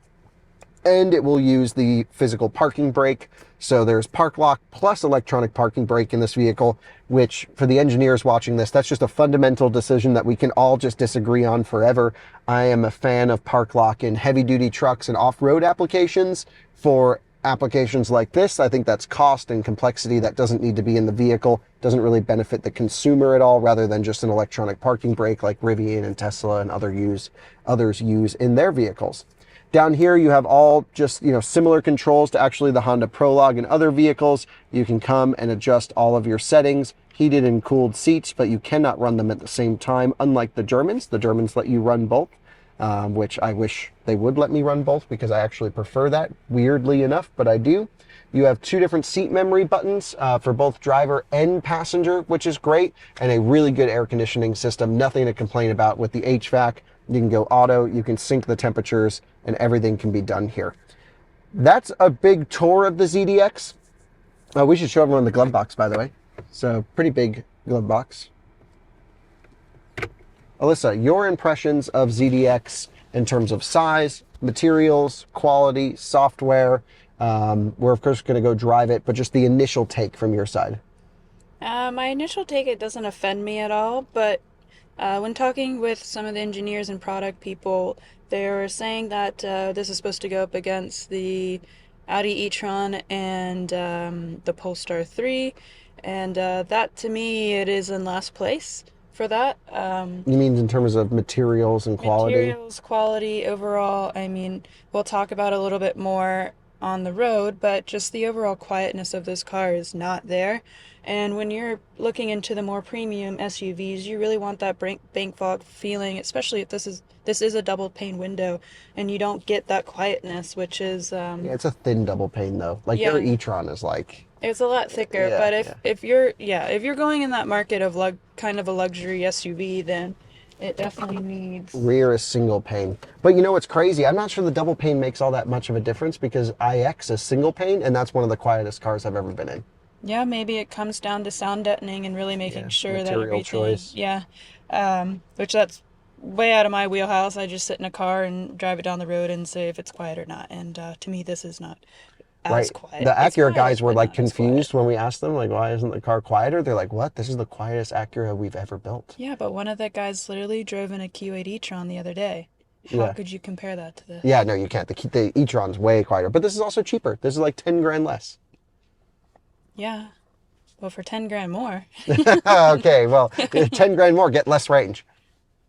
and it will use the physical parking brake. So there's park lock plus electronic parking brake in this vehicle, which for the engineers watching this, that's just a fundamental decision that we can all just disagree on forever. I am a fan of park lock in heavy duty trucks and off-road applications. For applications like this, I think that's cost and complexity that doesn't need to be in the vehicle. Doesn't really benefit the consumer at all, rather than just an electronic parking brake like Rivian and Tesla and others use in their vehicles. Down here you have all just, you know, similar controls to actually the Honda Prologue and other vehicles. You can come and adjust all of your settings, heated and cooled seats, but you cannot run them at the same time, unlike the Germans. The Germans let you run both, which I wish they would let me run both, because I actually prefer that, weirdly enough, but I do. You have 2 different seat memory buttons for both driver and passenger, which is great, and a really good air conditioning system. Nothing to complain about with the HVAC. You can go auto, you can sync the temperatures, and everything can be done here. That's a big tour of the ZDX. We should show everyone the glove box, by the way. So pretty big glove box. Alyssa, your impressions of ZDX in terms of size, materials, quality, software. We're of course going to go drive it, but just the initial take from your side. My initial take, it doesn't offend me at all, but when talking with some of the engineers and product people, they were saying that this is supposed to go up against the Audi e-tron and the Polestar 3, and that to me, it is in last place for that. You mean in terms of materials and quality? Materials, quality, overall, I mean, we'll talk about it a little bit more on the road, but just the overall quietness of this car is not there. And when you're looking into the more premium SUVs, you really want that bank fog feeling, especially if this is a double pane window, and you don't get that quietness, which is yeah, it's a thin double pane though. Like yeah, their e-tron is like, it's a lot thicker. yeah, But if you're going in that market of kind of a luxury SUV, then it definitely needs rear is single pane. But you know what's crazy? I'm not sure the double pane makes all that much of a difference, because iX is single pane, and that's one of the quietest cars I've ever been in. Yeah, maybe it comes down to sound deadening and really making sure that material everything, choice. yeah, which that's way out of my wheelhouse. I just sit in a car and drive it down the road and say if it's quiet or not. And to me, this is not as Right. quiet. The It's Acura quiet, guys were but like not as quiet. confused when we asked them, like, why isn't the car quieter? They're like, what? This is the quietest Acura we've ever built. Yeah, but one of the guys literally drove in a Q8 e-tron the other day. How Yeah. could you compare that to this? Yeah, no, you can't. The e-tron's way quieter, but this is also cheaper. This is like 10 grand less. Yeah. Well, for 10 grand more. Okay, well, 10 grand more, get less range.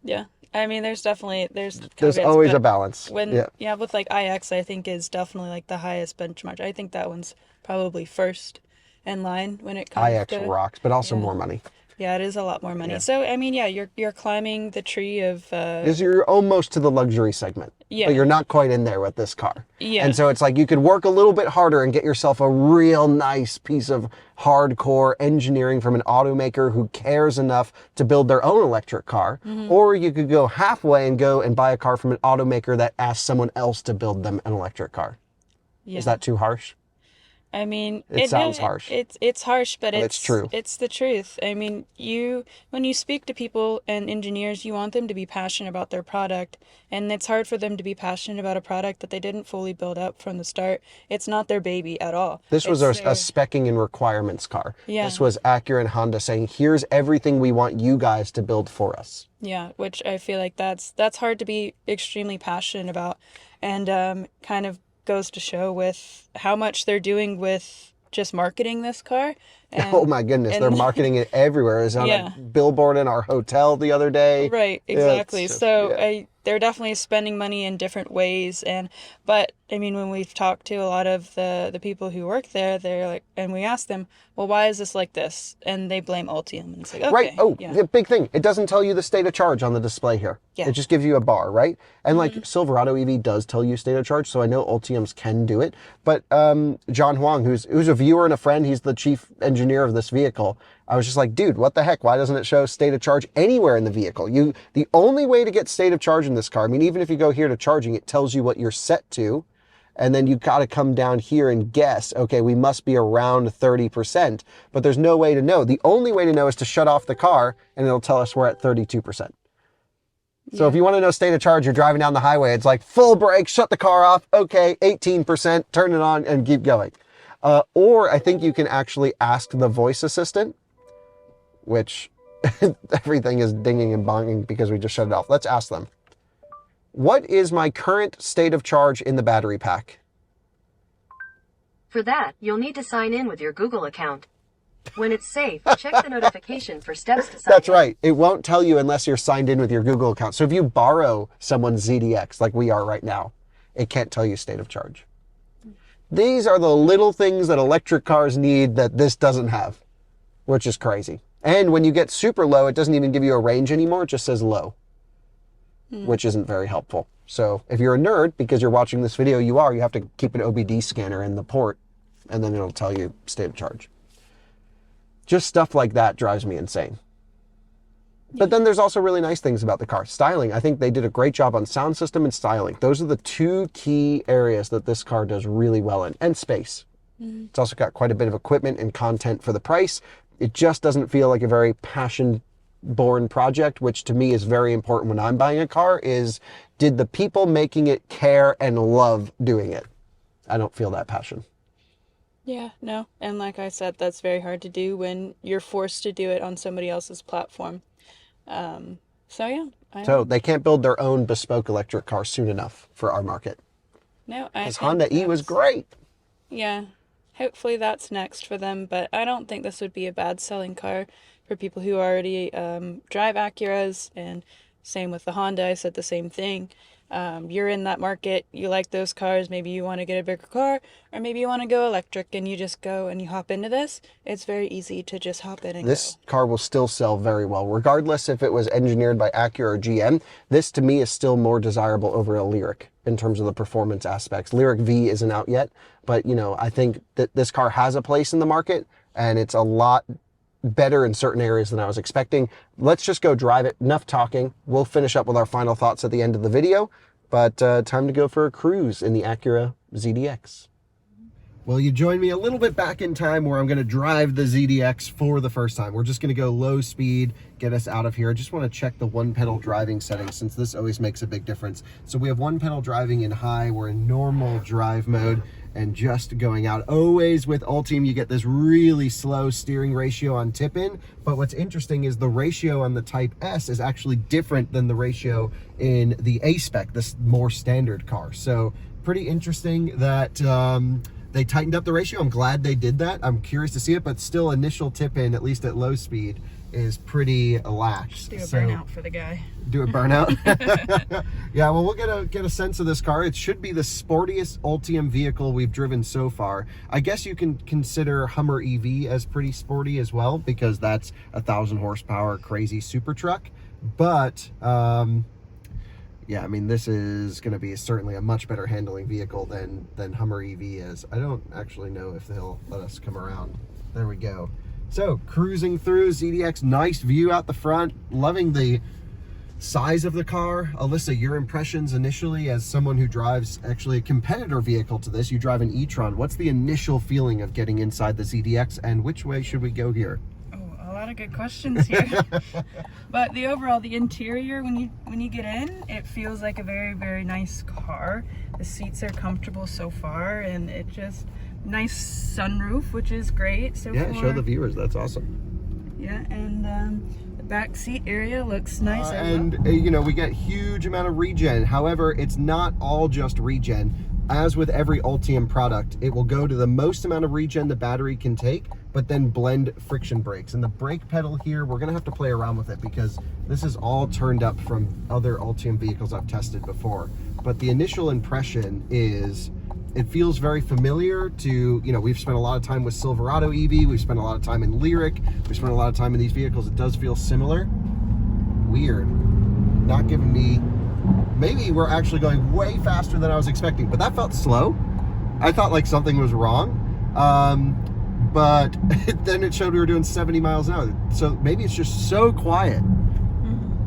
Yeah. I mean, there's There's caveats, always but a balance. when, Yeah. with like iX, I think is definitely like the highest benchmark. I think that one's probably first in line when it comes iX to, rocks, but also yeah. more money. Yeah, it is a lot more money. Yeah. So, I mean, yeah, you're climbing the tree of, You're almost to the luxury segment, Yeah. but you're not quite in there with this car. Yeah. And so it's like you could work a little bit harder and get yourself a real nice piece of hardcore engineering from an automaker who cares enough to build their own electric car. Or you could go halfway and go and buy a car from an automaker that asks someone else to build them an electric car. yeah. Is that too harsh? I mean, It sounds harsh. It's harsh, but it's true. It's the truth. I mean, when you speak to people and engineers, you want them to be passionate about their product, and it's hard for them to be passionate about a product that they didn't fully build up from the start. It's not their baby at all. This was a It's their- specking and requirements car. Yeah. This was Acura and Honda saying, here's everything we want you guys to build for us. Yeah, which I feel like that's hard to be extremely passionate about, and kind of goes to show with how much they're doing with just marketing this car. And, Oh my goodness, they're and- marketing it everywhere. It was on Yeah. a billboard in our hotel the other day. Right, Yeah, exactly. it's just- So yeah. they're definitely spending money in different ways, but I mean, when we've talked to a lot of the people who work there, they're like, and we ask them, well, why is this like this? And they blame Ultium, and it's like, okay, Right. Oh, yeah, the big thing. It doesn't tell you the state of charge on the display here. Yeah. It just gives you a bar, right? And like Silverado EV does tell you state of charge, so I know Ultiums can do it. But John Huang, who's a viewer and a friend, he's the chief engineer of this vehicle. I was just like, dude, what the heck? Why doesn't it show state of charge anywhere in the vehicle? The only way to get state of charge in this car, I mean, even if you go here to charging, it tells you what you're set to. And then you got to come down here and guess, okay, we must be around 30%, but there's no way to know. The only way to know is to shut off the car and it'll tell us we're at 32%. So if you want to know state of charge, you're driving down the highway, it's like full brake, shut the car off, okay, 18%, turn it on and keep going. Or I think you can actually ask the voice assistant, which everything is dinging and bonging because we just shut it off. Let's ask them. What is my current state of charge in the battery pack? For that, you'll need to sign in with your Google account. When it's safe, check the notification for steps to sign That's in. right. It won't tell you unless you're signed in with your Google account. So if you borrow someone's ZDX like we are right now, it can't tell you state of charge. These are the little things that electric cars need that this doesn't have, which is crazy. And when you get super low, it doesn't even give you a range anymore. It just says low, which isn't very helpful. So if you're a nerd, because you're watching this video, you have to keep an OBD scanner in the port, and then it'll tell you state of charge. Just stuff like that drives me insane. But then there's also really nice things about the car. Styling, I think they did a great job on sound system and styling. Those are the two key areas that this car does really well in. And space. It's also got quite a bit of equipment and content for the price. It just doesn't feel like a very passion-born project, which to me is very important when I'm buying a car, is did the people making it care and love doing it? I don't feel that passion. Yeah, no. And like I said, that's very hard to do when you're forced to do it on somebody else's platform. So yeah. So they can't build their own bespoke electric car soon enough for our market. No, I Because think Honda E was that's- great. Yeah, hopefully that's next for them, but I don't think this would be a bad selling car for people who already drive Acuras, and same with the Honda, I said the same thing. You're in that market, you like those cars, maybe you want to get a bigger car, or maybe you want to go electric and you just go and you hop into this. It's very easy to just hop in and This go. car will still sell very well, regardless if it was engineered by Acura or GM. This, to me, is still more desirable over a Lyriq in terms of the performance aspects. Lyriq V isn't out yet, but I think that this car has a place in the market, and it's a lot better in certain areas than I was expecting. Let's just go drive it. Enough talking. We'll finish up with our final thoughts at the end of the video, but time to go for a cruise in the Acura ZDX. Well, you joined me a little bit back in time where I'm going to drive the ZDX for the first time. We're just going to go low speed, get us out of here. I just want to check the one pedal driving settings since this always makes a big difference. So we have one pedal driving in high, we're in normal drive mode and just going out. Always with Ultium, you get this really slow steering ratio on tip-in, but what's interesting is the ratio on the Type S is actually different than the ratio in the A-Spec, this more standard car. So pretty interesting that they tightened up the ratio. I'm glad they did that. I'm curious to see it, but still initial tip-in, at least at low speed, is pretty lax. Just do a burnout for the guy. Do a burnout? Yeah, well, we'll get a sense of this car. It should be the sportiest Ultium vehicle we've driven so far. I guess you can consider Hummer EV as pretty sporty as well, because that's 1,000 horsepower crazy super truck. But yeah, I mean, this is going to be certainly a much better handling vehicle than Hummer EV is. I don't actually know if they'll let us come around. There we go. So, cruising through ZDX, nice view out the front. Loving the size of the car. Alyssa, your impressions initially as someone who drives actually a competitor vehicle to this. You drive an e-tron. What's the initial feeling of getting inside the ZDX, and which way should we go here? A lot of good questions here. But the overall, the interior, when you get in, it feels like a very, very nice car. The seats are comfortable so far, and it just nice sunroof, which is great so far. Yeah, show the viewers. That's awesome. Yeah, and the back seat area looks nice. You know, we get huge amount of regen. However, it's not all just regen. As with every Ultium product, it will go to the most amount of regen the battery can take, but then blend friction brakes. And the brake pedal here, we're gonna have to play around with it because this is all turned up from other Ultium vehicles I've tested before. But the initial impression is, it feels very familiar to, you know, we've spent a lot of time with Silverado EV, we've spent a lot of time in Lyriq, we've spent a lot of time in these vehicles. It does feel similar. Weird. Not giving me, maybe we're actually going way faster than I was expecting, but that felt slow. I thought like something was wrong. But then it showed we were doing 70 miles an hour. So maybe it's just so quiet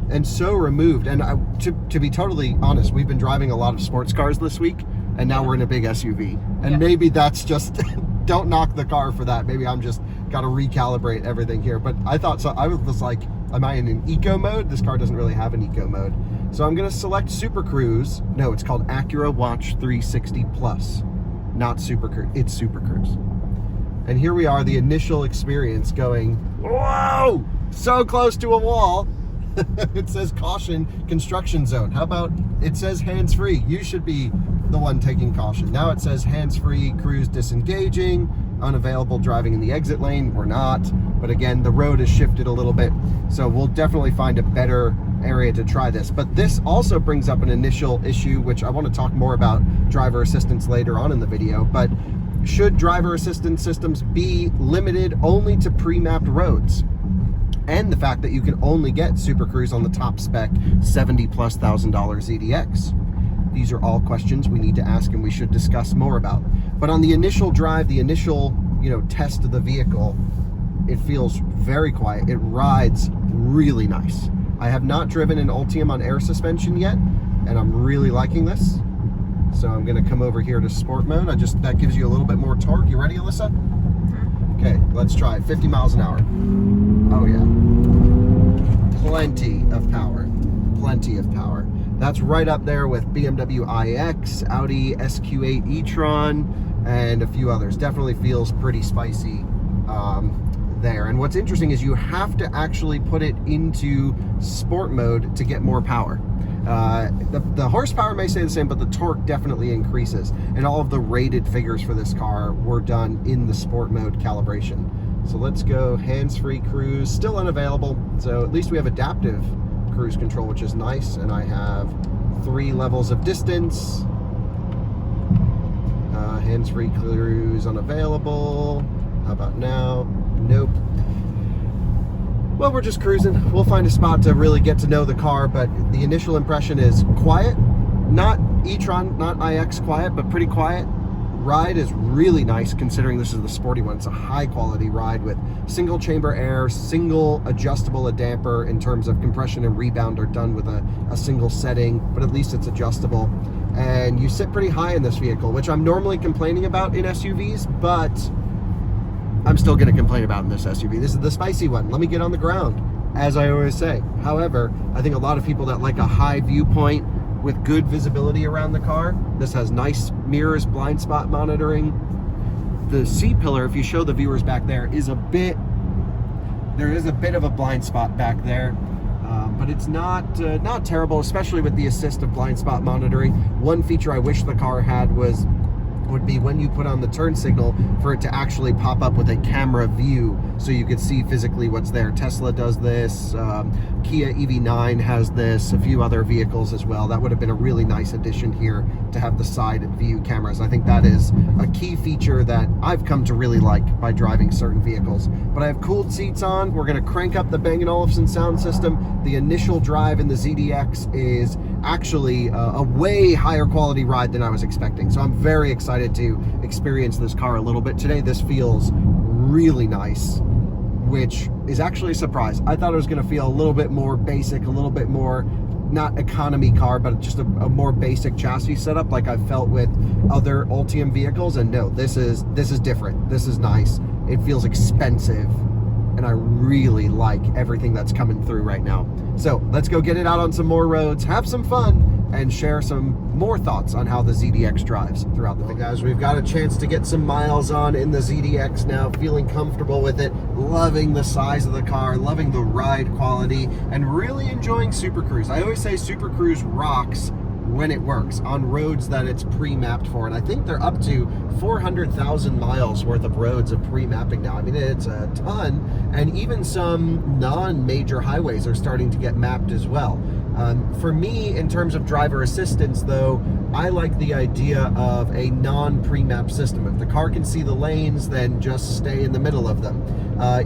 and so removed. And to be totally honest, we've been driving a lot of sports cars this week, and now we're in a big SUV. And maybe that's just, don't knock the car for that. Maybe I'm just got to recalibrate everything here. But I thought, so I was like, am I in an eco mode? This car doesn't really have an eco mode. So I'm gonna select Super Cruise. No, it's called Acura Watch 360 Plus, not Super Cruise, it's Super Cruise. And here we are, the initial experience going, whoa, so close to a wall. It says caution, construction zone. How about, it says hands-free. You should be the one taking caution. Now it says hands-free, cruise disengaging, unavailable driving in the exit lane. We're not, but again, the road has shifted a little bit. So we'll definitely find a better area to try this. But this also brings up an initial issue, which I want to talk more about driver assistance later on in the video, but should driver assistance systems be limited only to pre-mapped roads? And the fact that you can only get Super Cruise on the top spec $70,000+ ZDX. These are all questions we need to ask and we should discuss more about. But on the initial drive, the initial, you know, test of the vehicle, it feels very quiet. It rides really nice. I have not driven an Ultium on air suspension yet, and I'm really liking this. So I'm gonna come over here to sport mode. That gives you a little bit more torque. You ready, Alyssa? Okay, let's try it. 50 miles an hour. Oh yeah. Plenty of power. Plenty of power. That's right up there with BMW iX, Audi SQ8 e-tron, and a few others. Definitely feels pretty spicy there. And what's interesting is you have to actually put it into sport mode to get more power. The horsepower may stay the same, but the torque definitely increases. And all of the rated figures for this car were done in the sport mode calibration. So let's go hands-free cruise, still unavailable. So at least we have adaptive cruise control, which is nice. And I have 3 levels of distance. Hands-free cruise unavailable. How about now? Nope. Well, we're just cruising. We'll find a spot to really get to know the car, but the initial impression is quiet. Not e-tron, not iX quiet, but pretty quiet. Ride is really nice considering this is the sporty one. It's a high quality ride with single chamber air, single adjustable damper in terms of compression and rebound are done with a single setting, but at least it's adjustable. and you sit pretty high in this vehicle, which I'm normally complaining about in SUVs, but I'm still going to complain about in this SUV. This is the spicy one. Let me get on the ground, as I always say. However, I think a lot of people that like a high viewpoint with good visibility around the car, this has nice mirrors, blind spot monitoring. The seat pillar, if you show the viewers back there, is there is a bit of a blind spot back there. But it's not terrible, especially with the assist of blind spot monitoring. One feature I wish the car had would be when you put on the turn signal for it to actually pop up with a camera view so you could see physically what's there. Tesla does this, Kia EV9 has this, a few other vehicles as well. That would have been a really nice addition here to have the side view cameras. I think that is a key feature that I've come to really like by driving certain vehicles. But I have cooled seats on. We're going to crank up the Bang & Olufsen sound system. The initial drive in the ZDX is actually a way higher quality ride than I was expecting. So I'm very excited to experience this car a little bit today. This feels really nice, which is actually a surprise. I thought it was going to feel a little bit more basic, a little bit more, not economy car, but just a more basic chassis setup like I've felt with other Ultium vehicles. And no, this is different. This is nice. It feels expensive, and I really like everything that's coming through right now. So let's go get it out on some more roads, have some fun, and share some more thoughts on how the ZDX drives throughout the video. Guys, we've got a chance to get some miles on in the ZDX now, feeling comfortable with it, loving the size of the car, loving the ride quality, and really enjoying Super Cruise. I always say Super Cruise rocks when it works on roads that it's pre-mapped for, and I think they're up to 400,000 miles worth of roads of pre-mapping now. I mean, it's a ton, and even some non-major highways are starting to get mapped as well. For me, in terms of driver assistance though, I like the idea of a non-pre-map system. If the car can see the lanes, then just stay in the middle of them.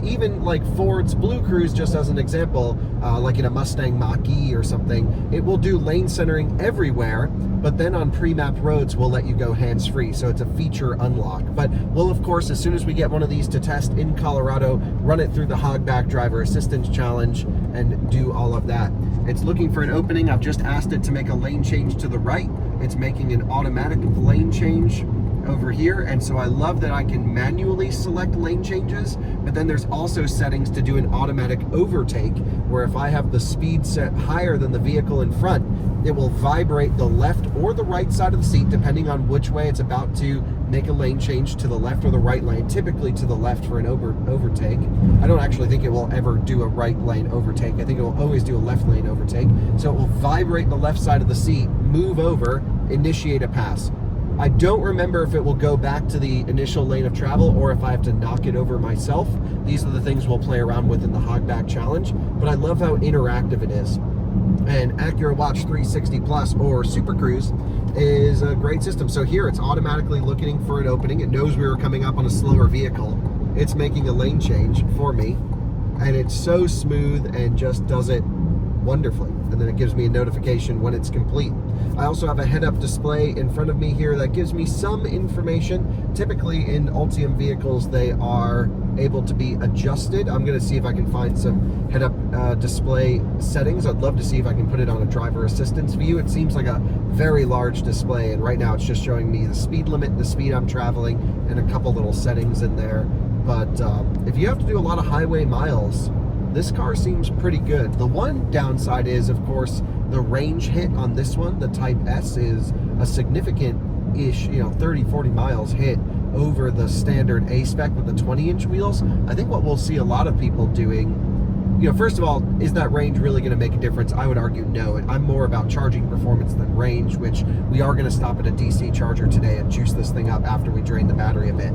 Even like Ford's Blue Cruise, just as an example, like in a Mustang Mach-E or something, it will do lane centering everywhere, but then on pre-mapped roads will let you go hands-free, so it's a feature unlock. But we'll, of course, as soon as we get one of these to test in Colorado, run it through the Hogback Driver Assistance Challenge and do all of that. It's looking for an opening. I've just asked it to make a lane change to the right. It's making an automatic lane change over here, and so I love that I can manually select lane changes, but then there's also settings to do an automatic overtake, where if I have the speed set higher than the vehicle in front, it will vibrate the left or the right side of the seat depending on which way it's about to make a lane change, to the left or the right lane, typically to the left for an overtake. I don't actually think it will ever do a right lane overtake. I think it will always do a left lane overtake. So it will vibrate the left side of the seat, move over, initiate a pass. I don't remember if it will go back to the initial lane of travel or if I have to knock it over myself. These are the things we'll play around with in the Hogback Challenge, but I love how interactive it is. And Acura Watch 360 Plus or Super Cruise is a great system. So here it's automatically looking for an opening. It knows we were coming up on a slower vehicle. It's making a lane change for me, and it's so smooth and just does it wonderfully. And then it gives me a notification when it's complete. I also have a head-up display in front of me here that gives me some information. Typically in Ultium vehicles, they are able to be adjusted. I'm going to see if I can find some head-up display settings. I'd love to see if I can put it on a driver assistance view. It seems like a very large display, and right now it's just showing me the speed limit, the speed I'm traveling, and a couple little settings in there. But if you have to do a lot of highway miles, this car seems pretty good. The one downside is, of course, the range hit on this one. The Type S is a significant-ish, 30, 40 miles hit over the standard A-spec with the 20-inch wheels. I think what we'll see a lot of people doing, first of all, is that range really going to make a difference? I would argue no. I'm more about charging performance than range, which we are going to stop at a DC charger today and juice this thing up after we drain the battery a bit.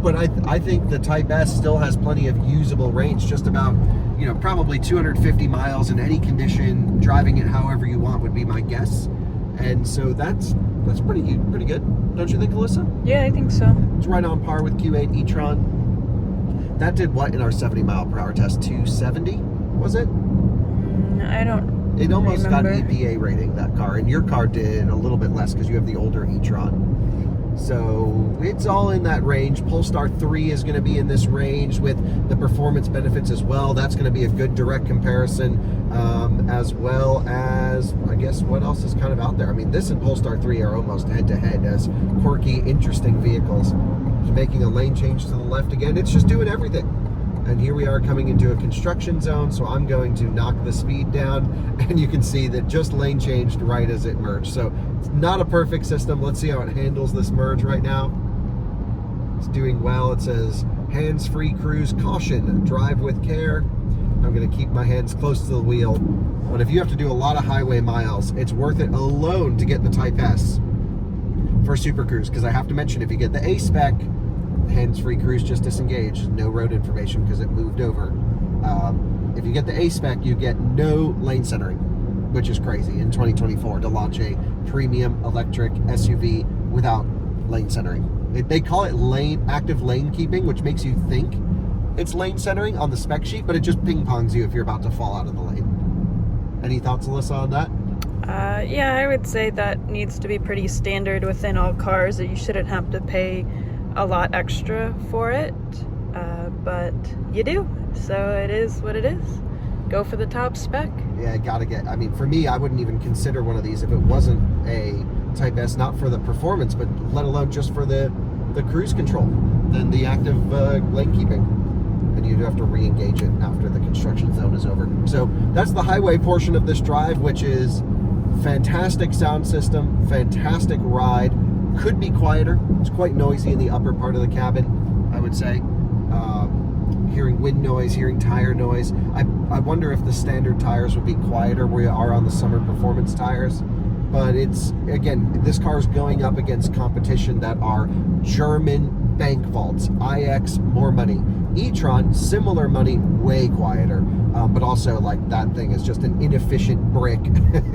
But I think the Type S still has plenty of usable range, just about, probably 250 miles in any condition. Driving it however you want would be my guess. And so that's pretty good, don't you think, Alyssa? Yeah, I think so. It's right on par with Q8 e-tron. That did what in our 70 mile per hour test? 270, was it? I don't It almost remember. got EPA rating, that car, and your car did a little bit less because you have the older e-tron. So it's all in that range. Polestar 3 is going to be in this range with the performance benefits as well. That's going to be a good direct comparison, as well as, I guess, what else is kind of out there. I mean, this and Polestar 3 are almost head-to-head as quirky, interesting vehicles. It's making a lane change to the left again. It's just doing everything. And here we are coming into a construction zone, so I'm going to knock the speed down, and you can see that just lane changed right as it merged. So it's not a perfect system. Let's see how it handles this merge right now. It's doing well. It says hands-free cruise, caution, drive with care. I'm going to keep my hands close to the wheel. But if you have to do a lot of highway miles, it's worth it alone to get the Type S for Super Cruise, because I have to mention, if you get the A spec, hands-free cruise just disengaged, no road information because it moved over. If you get the A spec, you get no lane centering, which is crazy in 2024 to launch a premium electric SUV without lane centering. They call it active lane keeping, which makes you think it's lane centering on the spec sheet, but it just ping-pongs you if you're about to fall out of the lane. Any thoughts, Alyssa, on that? Yeah, I would say that needs to be pretty standard within all cars, that you shouldn't have to pay a lot extra for it, but you do, so it is what it is. Go for the top spec. Yeah, gotta get, I mean, for me, I wouldn't even consider one of these if it wasn't a Type S, not for the performance, but let alone just for the cruise control and the active lane keeping. And you'd have to re-engage it after the construction zone is over. So that's the highway portion of this drive, which is fantastic sound system, fantastic ride. Could be quieter. It's quite noisy in the upper part of the cabin, I would say. Hearing wind noise, hearing tire noise. I wonder if the standard tires would be quieter where you are on the summer performance tires. But it's, again, this car is going up against competition that are German bank vaults. iX, more money. e-tron, similar money, way quieter. But also, like, that thing is just an inefficient brick,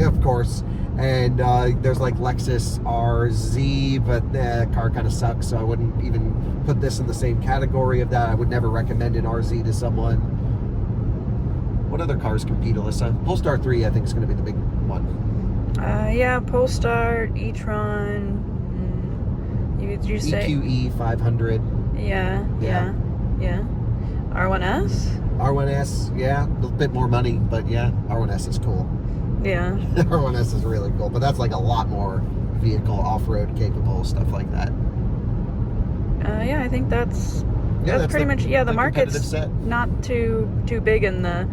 of course. And there's like Lexus RZ, but that car kind of sucks, so I wouldn't even put this in the same category of that. I would never recommend an RZ to someone. What other cars compete, Alyssa? Polestar 3, I think, is going to be the big one. Yeah, Polestar, e-tron. You say EQE 500. Yeah. R1S. R1S, yeah, a little bit more money, but yeah, R1S is cool. Yeah. R1S is really cool, but that's like a lot more vehicle, off-road capable, stuff like that. Yeah, I think that's pretty much, the market's set. not too big in the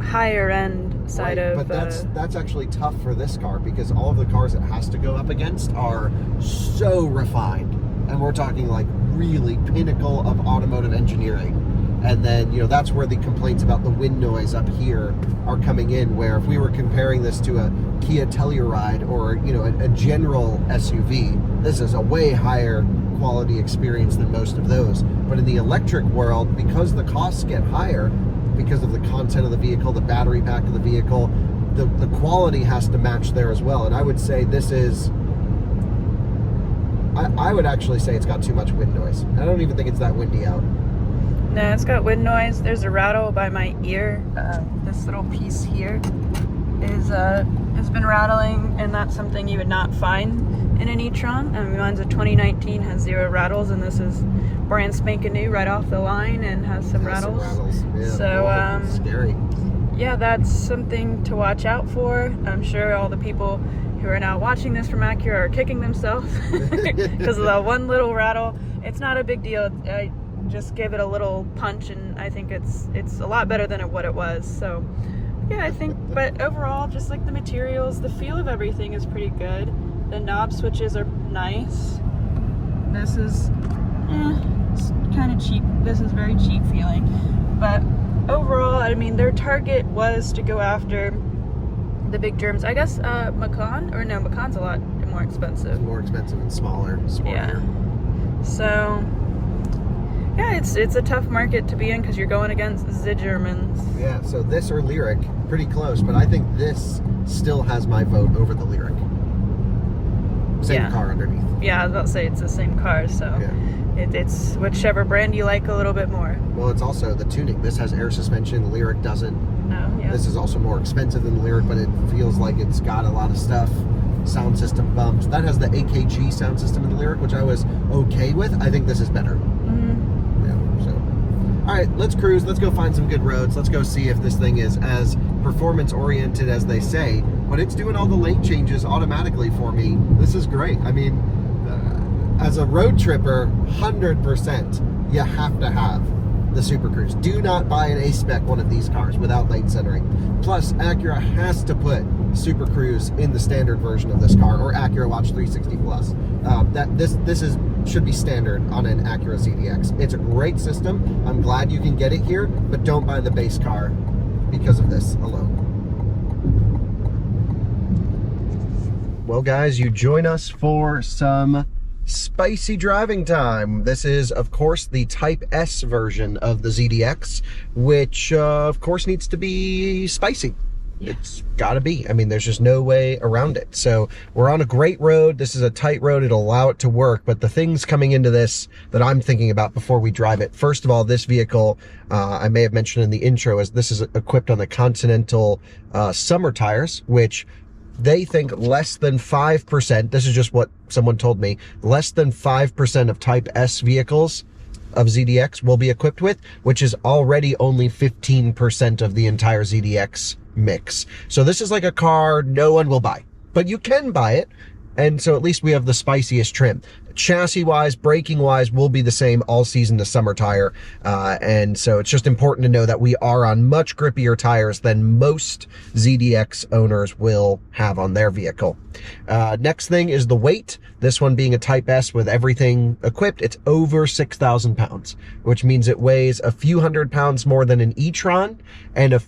higher end side Right, of. But that's actually tough for this car, because all of the cars it has to go up against are so refined, and we're talking like really pinnacle of automotive engineering. And then, that's where the complaints about the wind noise up here are coming in, where if we were comparing this to a Kia Telluride or, a general SUV, this is a way higher quality experience than most of those. But in the electric world, because the costs get higher, because of the content of the vehicle, the battery pack of the vehicle, the quality has to match there as well. And I would say this is, I would actually say it's got too much wind noise. I don't even think it's that windy out. No, it's got wind noise. There's a rattle by my ear. This little piece here has been rattling, and that's something you would not find in an e-tron. Mine's a 2019, has 0 rattles, and this is brand spanking new, right off the line, and has some rattles. Yeah, so scary. Yeah, that's something to watch out for. I'm sure all the people who are now watching this from Acura are kicking themselves because of the one little rattle. It's not a big deal. I just gave it a little punch, and I think it's a lot better than what it was. So yeah, I think, but overall, just like the materials, the feel of everything is pretty good. The knob switches are nice. This is it's kind of cheap. This is very cheap feeling, but overall, I mean, their target was to go after the big Germs. I guess Macan's a lot more expensive. It's more expensive and smaller. Yeah. So yeah, it's a tough market to be in because you're going against the Germans. Yeah, so this or Lyriq, pretty close, but I think this still has my vote over the Lyriq. Same car underneath. Yeah, I was about to say it's the same car, so it's whichever brand you like a little bit more. Well, it's also the tuning. This has air suspension, the Lyriq doesn't. Oh, yeah. This is also more expensive than the Lyriq, but it feels like it's got a lot of stuff. sound system bumps. That has the AKG sound system in the Lyriq, which I was okay with. I think this is better. Yeah, so. All right, let's cruise. Let's go find some good roads. Let's go see if this thing is as performance-oriented as they say. But it's doing all the lane changes automatically for me. This is great. I mean, as a road tripper, 100%, you have to have the Super Cruise. Do not buy an A-spec one of these cars without lane centering. Plus, Acura has to put Super Cruise in the standard version of this car, or Acura Watch 360 Plus. This should be standard on an Acura ZDX. It's a great system. I'm glad you can get it here, but don't buy the base car because of this alone. Well, guys, you join us for some spicy driving time. This is, of course, the Type S version of the ZDX, which, of course, needs to be spicy. Yeah. It's gotta be. I mean, there's just no way around it. So we're on a great road. This is a tight road. It'll allow it to work. But the things coming into this that I'm thinking about before we drive it, first of all, this vehicle, I may have mentioned in the intro, is this is equipped on the Continental summer tires, which they think less than 5%, this is just what someone told me, less than 5% of Type S vehicles of ZDX will be equipped with, which is already only 15% of the entire ZDX mix. So this is like a car no one will buy, but you can buy it. And so at least we have the spiciest trim. Chassis-wise, braking-wise, will be the same all season to summer tire. And so it's just important to know that we are on much grippier tires than most ZDX owners will have on their vehicle. Next thing is the weight. This one being a Type S with everything equipped, it's over 6,000 pounds, which means it weighs a few hundred pounds more than an e-tron and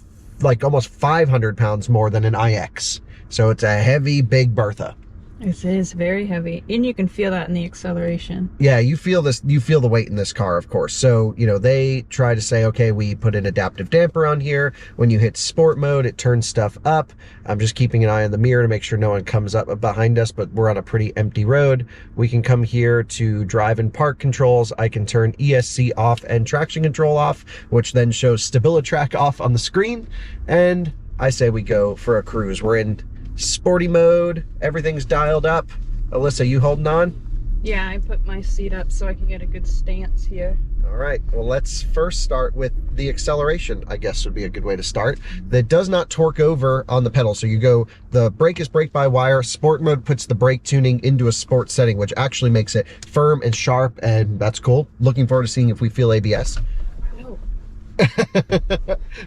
like almost 500 pounds more than an iX. So it's a heavy, big Bertha. It is very heavy, and you can feel that in the acceleration. Yeah, you feel this, you feel the weight in this car, of course. So, you know, they try to say, okay, we put an adaptive damper on here. When you hit sport mode, it turns stuff up. I'm just keeping an eye on the mirror to make sure no one comes up behind us, but we're on a pretty empty road. We can come here to drive and park controls. I can turn ESC off and traction control off, which then shows StabiliTrak off on the screen. And I say we go for a cruise. We're in sporty mode, everything's dialed up. Alyssa, you holding on? Yeah, I put my seat up so I can get a good stance here. All right, well, let's first start with the acceleration, I guess would be a good way to start. That does not torque over on the pedal. So you go, the brake is brake by wire. Sport mode puts the brake tuning into a sport setting, which actually makes it firm and sharp, and that's cool. Looking forward to seeing if we feel ABS.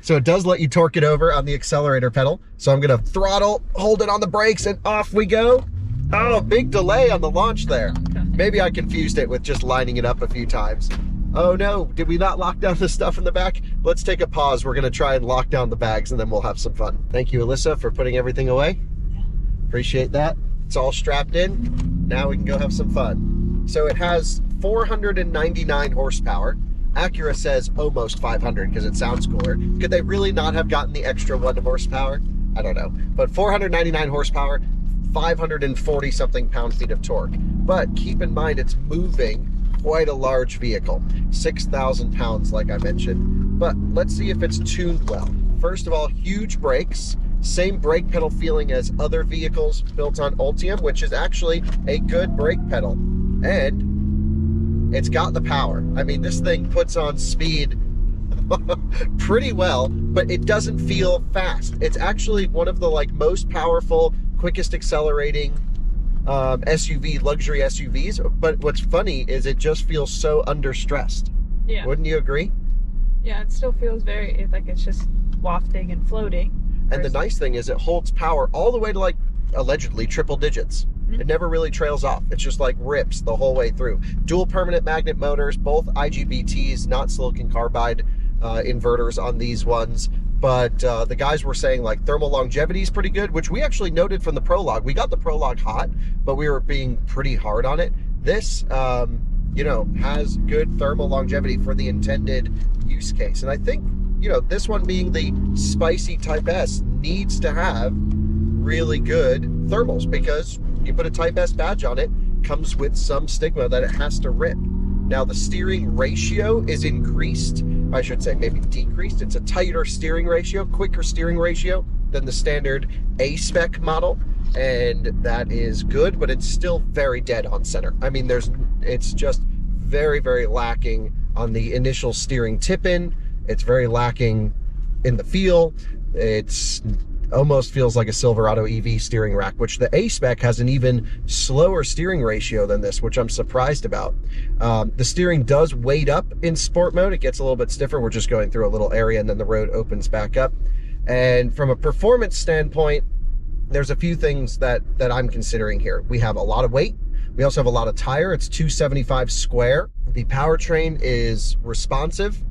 So it does let you torque it over on the accelerator pedal. So I'm gonna throttle, hold it on the brakes, and off we go. Oh, big delay on the launch there. Maybe I confused it with just lining it up a few times. Oh no, did we not lock down the stuff in the back? Let's take a pause. We're gonna try and lock down the bags and then we'll have some fun. Thank you, Alyssa, for putting everything away. Appreciate that. It's all strapped in. Now we can go have some fun. So it has 499 horsepower. Acura says almost 500 because it sounds cooler. Could they really not have gotten the extra 1 horsepower? I don't know. But 499 horsepower, 540 something pound-feet of torque. But keep in mind, it's moving quite a large vehicle. 6,000 pounds, like I mentioned. But let's see if it's tuned well. First of all, huge brakes. Same brake pedal feeling as other vehicles built on Ultium, which is actually a good brake pedal. And it's got the power. I mean, this thing puts on speed pretty well, but it doesn't feel fast. It's actually one of the most powerful, quickest accelerating SUV, luxury SUVs. But what's funny is it just feels so understressed. Yeah. Wouldn't you agree? Yeah, it still feels very, like it's just wafting and floating. And the nice thing is it holds power all the way to allegedly triple digits. It never really trails off. It's just rips the whole way through. Dual permanent magnet motors, both IGBTs, not silicon carbide inverters on these ones. But the guys were saying thermal longevity is pretty good, which we actually noted from the Prologue. We got the Prologue hot, but we were being pretty hard on it. This, you know, has good thermal longevity for the intended use case. And I think, you know, this one being the spicy Type S needs to have really good thermals because you put a Type S badge on it, comes with some stigma that it has to rip. Now the steering ratio is increased, I should say maybe decreased. It's a tighter steering ratio, quicker steering ratio than the standard A-spec model, and that is good, but it's still very dead on center. I mean, it's just very, very lacking on the initial steering tip-in. It's very lacking in the feel. It's almost feels like a Silverado EV steering rack, which the A-spec has an even slower steering ratio than this, which I'm surprised about. The steering does weight up in sport mode. It gets a little bit stiffer. We're just going through a little area and then the road opens back up. And from a performance standpoint, there's a few things that I'm considering here. We have a lot of weight. We also have a lot of tire. It's 275 square. The powertrain is responsive.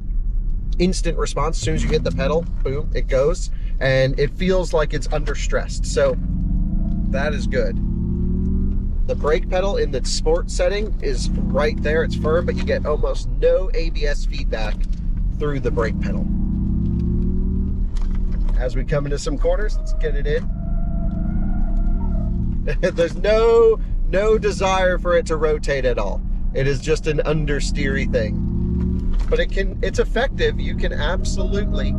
Instant response. As soon as you hit the pedal, boom, it goes. And it feels like it's under stressed. So that is good. The brake pedal in the sport setting is right there. It's firm, but you get almost no ABS feedback through the brake pedal. As we come into some corners, let's get it in. There's no desire for it to rotate at all. It is just an understeery thing. But it's effective. You can absolutely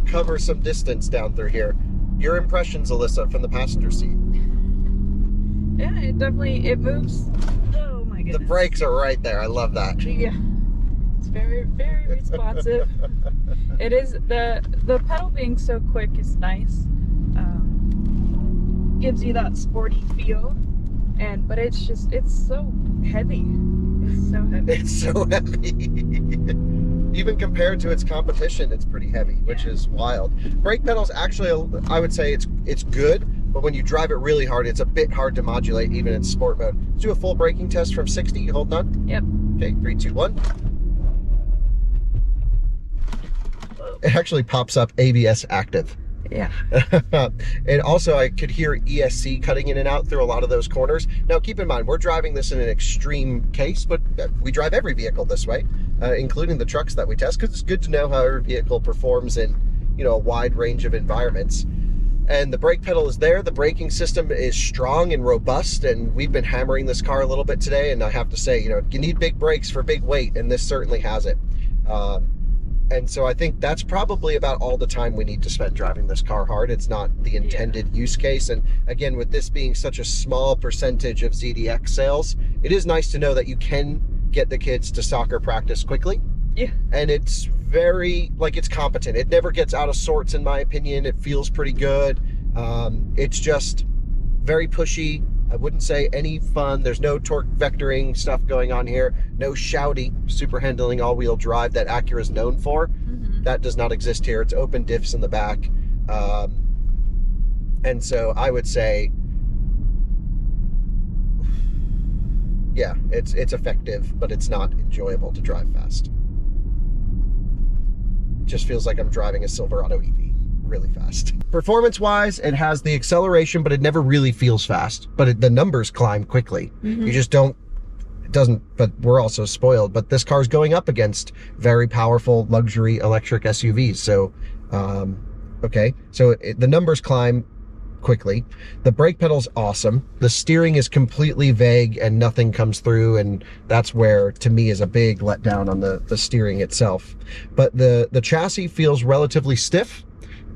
cover some distance down through here. Your impressions, Alyssa, from the passenger seat? Yeah, it moves. Oh my goodness. The brakes are right there. I love that. Yeah. It's very, very responsive. It is, the pedal being so quick is nice. Gives you that sporty feel. But it's so heavy. It's so heavy. It's so heavy. Even compared to its competition, it's pretty heavy, which is wild. Brake pedals, actually, I would say it's good, but when you drive it really hard, it's a bit hard to modulate even in sport mode. Let's do a full braking test from 60. You holding on? Yep. Okay, 3, 2, 1. It actually pops up ABS active. Yeah. And also I could hear ESC cutting in and out through a lot of those corners. Now keep in mind, we're driving this in an extreme case, but we drive every vehicle this way, including the trucks that we test, because it's good to know how every vehicle performs in, a wide range of environments. And the brake pedal is there. The braking system is strong and robust, and we've been hammering this car a little bit today, and I have to say, you need big brakes for big weight, and this certainly has it. And so I think that's probably about all the time we need to spend driving this car hard. It's not the intended use case. And again, with this being such a small percentage of ZDX sales, it is nice to know that you can get the kids to soccer practice quickly. Yeah. And it's very, it's competent. It never gets out of sorts, in my opinion. It feels pretty good. It's just very pushy. I wouldn't say any fun. There's no torque vectoring stuff going on here. No shouty super handling all-wheel drive that Acura is known for. Mm-hmm. That does not exist here. It's open diffs in the back. And so I would say, yeah, it's effective, but it's not enjoyable to drive fast. It just feels like I'm driving a Silverado EV. Really fast. Performance-wise, it has the acceleration, but it never really feels fast. But the numbers climb quickly. Mm-hmm. You just don't, it doesn't, but we're also spoiled. But this car's going up against very powerful luxury electric SUVs. So, okay. So the numbers climb quickly. The brake pedal's awesome. The steering is completely vague and nothing comes through, and that's where, to me, is a big letdown on the steering itself. But the chassis feels relatively stiff.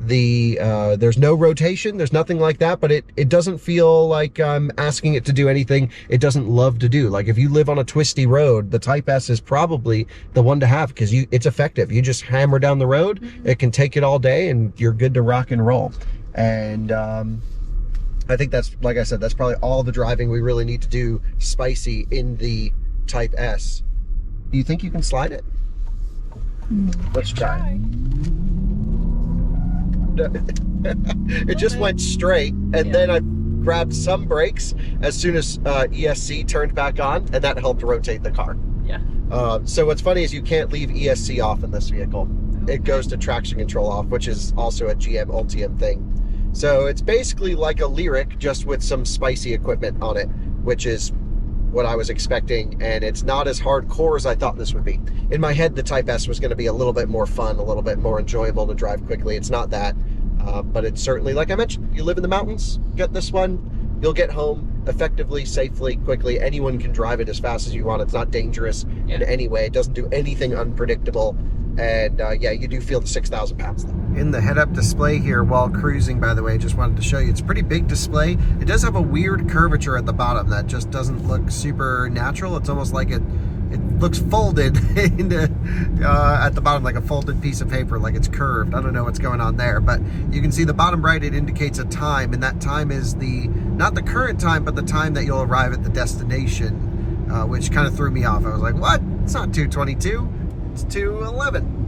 There's no rotation, there's nothing like that, but it doesn't feel like I'm asking it to do anything it doesn't love to do. Like if you live on a twisty road, the Type S is probably the one to have, because it's effective. You just hammer down the road, mm-hmm. It can take it all day, and you're good to rock and roll. And I think that's, like I said, that's probably all the driving we really need to do spicy in the Type S. Do you think you can slide it? Let's try. It just went straight, and then I grabbed some brakes as soon as ESC turned back on, and that helped rotate the car. Yeah. So what's funny is you can't leave ESC off in this vehicle. Okay. It goes to traction control off, which is also a GM Ultium thing. So it's basically like a Lyriq, just with some spicy equipment on it, which is what I was expecting, and it's not as hardcore as I thought this would be. In my head, the Type S was going to be a little bit more fun, a little bit more enjoyable to drive quickly. It's not that, but it's certainly, like I mentioned, you live in the mountains, get this one, you'll get home effectively, safely, quickly. Anyone can drive it as fast as you want. It's not dangerous in any way. It doesn't do anything unpredictable. And yeah, you do feel the 6,000 pounds though. In the head-up display here while cruising, by the way, just wanted to show you, it's a pretty big display. It does have a weird curvature at the bottom that just doesn't look super natural. It's almost like it looks folded into, at the bottom, like a folded piece of paper, like it's curved. I don't know what's going on there, but you can see the bottom right, it indicates a time, and that time is not the current time, but the time that you'll arrive at the destination, which kind of threw me off. I was like, what? It's not 2:22, it's 2:11.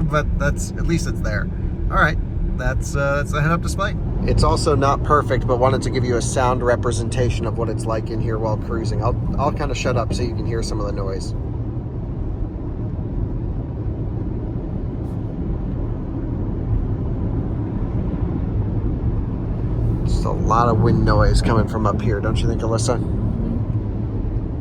But at least it's there. All right, that's the head-up display. It's also not perfect, but wanted to give you a sound representation of what it's like in here while cruising. I'll kind of shut up so you can hear some of the noise. Just a lot of wind noise coming from up here, don't you think, Alyssa?